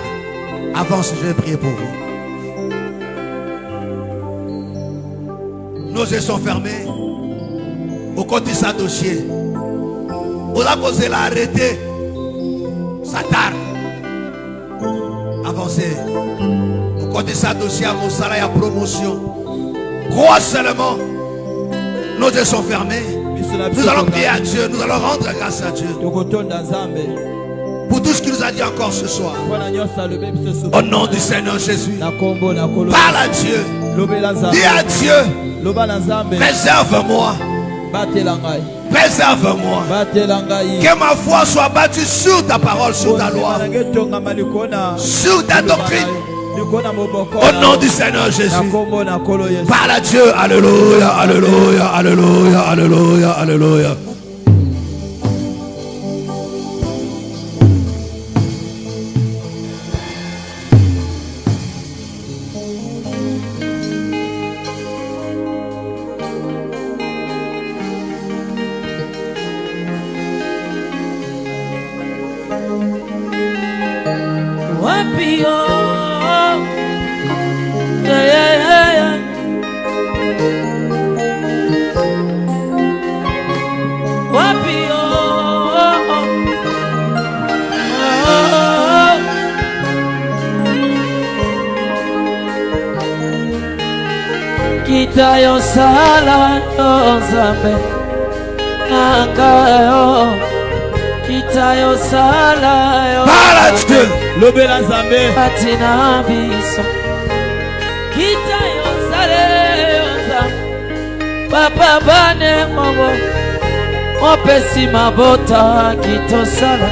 Avance, je vais prier pour vous. Nos yeux sont fermés. Au côté de ça dossier. Osa causer la arrêté. Satan. Avancez. Au côté de ça dossier à Moussala, il y a promotion. Crois seulement. Nos yeux sont fermés. Nous allons prier à Dieu. Nous allons rendre grâce à Dieu. Pour tout ce qu'il nous a dit encore ce soir. Au nom du Seigneur Jésus. Parle à Dieu. Dis à Dieu. Préserve-moi. Préserve-moi. Que ma foi soit battue sur ta parole, sur ta loi, sur ta doctrine. Au nom du Seigneur Jésus. Parle à Dieu. Alléluia, alléluia, alléluia, alléluia, alléluia. Yo sala yo zambe nangayo kita yo sala yo lobela zambe atina biso kita yo sala yo zambe papa bane mobo opesi mabota kito sala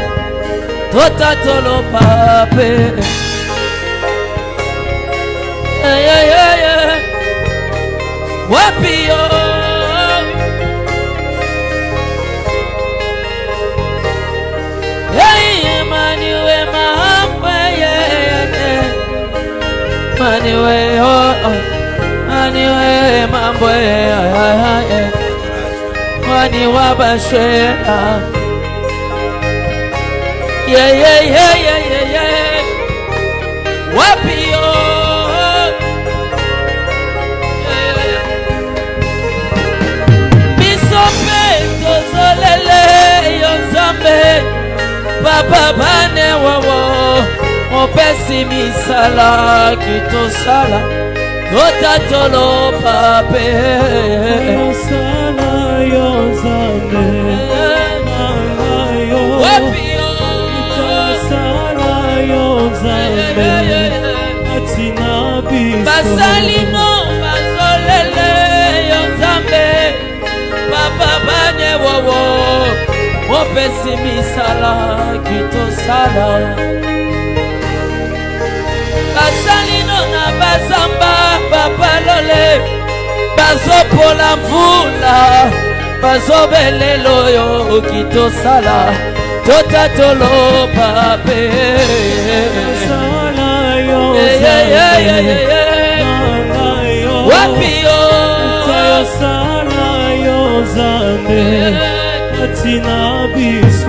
tota tolo pape Wapi yo Hey maniwe mamwe Maniwe Maniwe mamwe Maniwa bashwela Yeah Wapi yo Papa bane wawo opesi misala kitosala notatolo pape sala yo zambe wapio kitosala yo zambe atina biso basalimo bazolele yo zambe papa bane wawo opesi misala kitosala basalino na bazamba bapalole bazopola mvula bazobelelo yo kitosala tota toloba pe wapi yo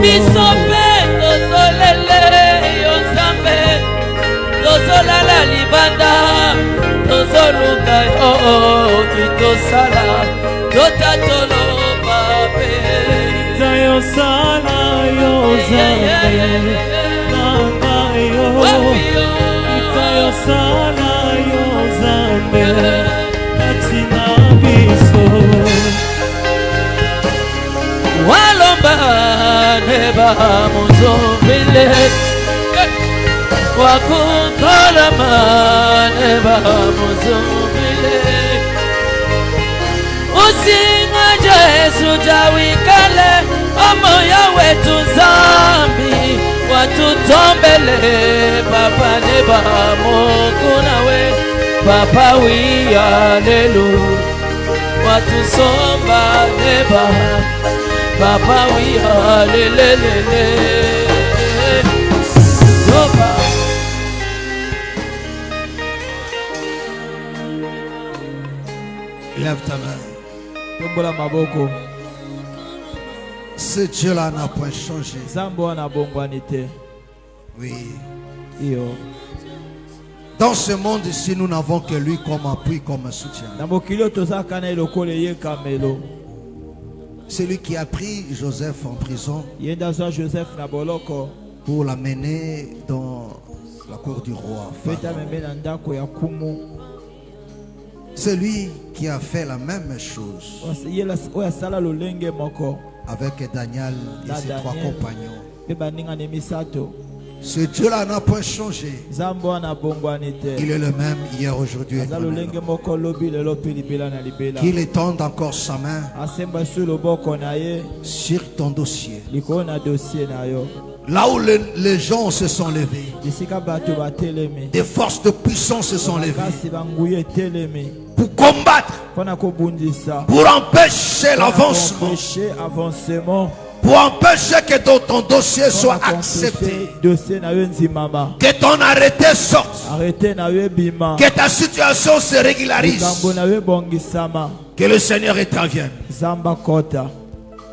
biso pe tozolele yo Nzambe tozolala libanda tozoluka yo kitosala tota toloba pe yo sala yo Nzambe nanga yo yo sala yo Nzambe katina biso walomba neba muzobile wakukola neba muzobile usinga Yesu jawikale omoyo wetu Nzambi watutombele papa neba Mungu nawe papa wi hallelujah watusomba neba papa wi hallelujah soba Lève ta main. Tombola maboko. Ce Dieu-là n'a point changé. Zambo na bongwanite. Oui. Iyo. Dans ce monde ici, nous n'avons que lui comme appui, comme soutien. Na mokili tozaka na lokole ye kamelo. C'est lui qui a pris Joseph en prison Yenda za Joseph na boloko pour l'amener dans la cour du roi. feta membe na ndako ya kumu. C'est lui qui a fait la même chose Yela oya sala lolenge moko avec Daniel et ses trois compagnons. pe baninga ne misato. Ce Dieu-là n'a point changé. Zambo na bongwanite. Il est le même hier, aujourd'hui et Za demain. lolenge moko lobi lelo pe libela na libela. Qu'il étende encore sa main Asemba sur loboko na ye sur ton dossier. liko na dossier na yo. Là où les gens se sont levés, Bisika bato batelemi. des forces de puissance se sont levées Kasi banguye telemi. pour combattre, Pona ko bundisa. pour empêcher l'avancement, Empêcher avancement. pour empêcher que ton dossier soit accepté, Dossier na yo nzimama. que ton arrêté sorte, Arrêtez na yo bima. que ta situation se régularise, Likambo na yo bongisama. que le Seigneur intervienne, Zamba kota.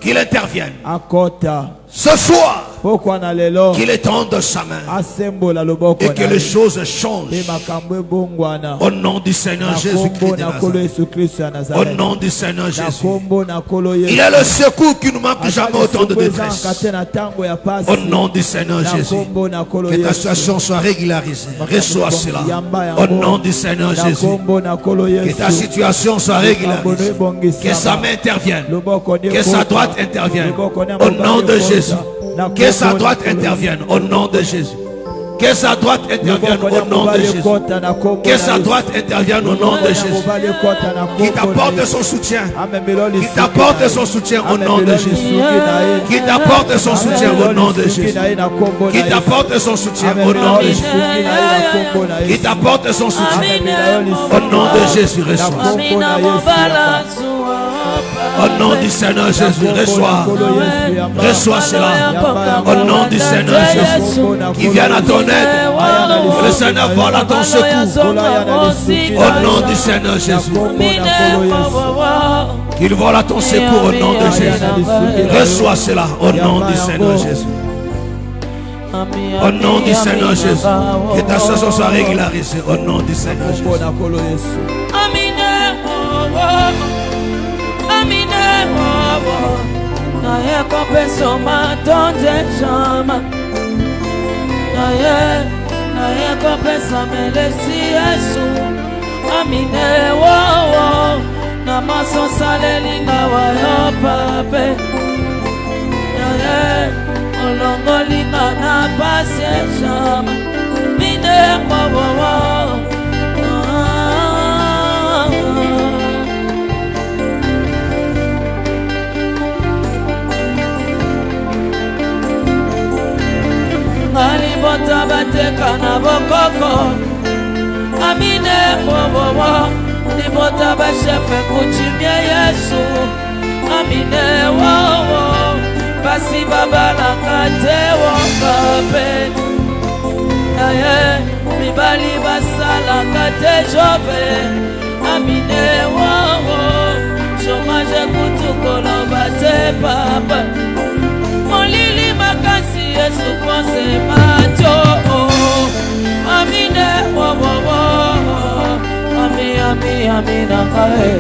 qu'il intervienne. Akota. Ce soir, Pourquoi na lelo? qu'il étende sa main Asembo la loboko et que na les ye. choses changent. Pe makambo ebongwana. Au nom du Seigneur Jésus-Christ de Na kolo Nazareth. Yesu Kristo ya Au Nazareth. nom du Seigneur Na Jésus. kombo na kolo Yesu. Il est le secours qui nous manque jamais au temps de détresse. Au nom du Seigneur Jésus. Que ta situation soit régularisée. Reçois cela. Au nom du Seigneur Jésus. Que ta situation soit régularisée. Que sa main intervienne. Que sa droite intervienne. Au nom de Jésus. Que sa droite intervienne. Au nom de Jésus. Que sa droite intervienne au nom de Jésus. Que sa droite intervienne au nom de Jésus. Qui t'apporte son soutien. Qui t'apporte son soutien au nom de Jésus. Qui t'apporte son soutien au nom de Jésus. Qui t'apporte son soutien au nom de Jésus. Qui t'apporte son soutien au nom de Jésus. Reçois. Au nom du Seigneur Jésus, reçois. Reçois cela. Au nom du Seigneur Jésus. Qui vienne à ton aide. Que le Seigneur vole à ton secours. Au nom du Seigneur Jésus. Qu'il vole à ton secours au nom de Jésus. Reçois cela au nom du Seigneur Jésus. Au nom du Seigneur Jésus. Que ta situation soit régularisée au nom du Seigneur Jésus. Naye kompeso matonze chama Naye kompesa melesi Yesu Amine wo Na maso salelinga wayo pape Naye olongolinga na pasi chama Mine wo Alibota bateka na bokoko Amine wo Libota bashefe kuchimia Yesu Amine wo kasi babalaka te woka pene naye mibali basalaka te jove amine wawo chomage kutukoloba te papa molili makasi esufose macho amine wawo ami nakae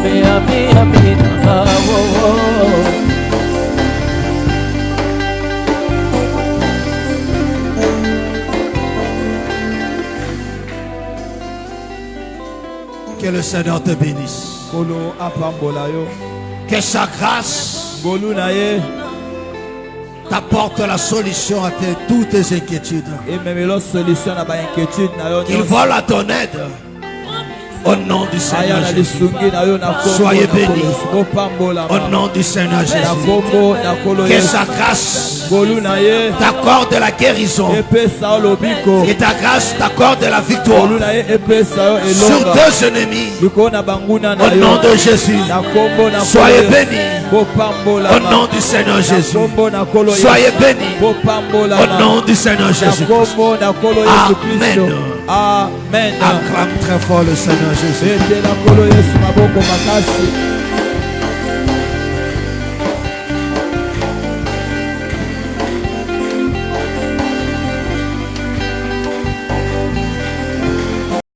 ami nakawo. Que le Seigneur te bénisse. Que sa grâce t'apporte la solution à toutes tes inquiétudes. Il vole à ton aide. Au nom du Seigneur Jésus. Soyez bénis. Au nom du Seigneur Jésus. Que sa grâce t'accorde la guérison. Que ta grâce t'accorde la victoire sur deux ennemis. Au nom de Jésus. Soyez bénis. Au nom du Seigneur Jésus. Soyez bénis. Au nom du Seigneur Jésus. Amen. Amen. Acclame très fort le Seigneur Jésus.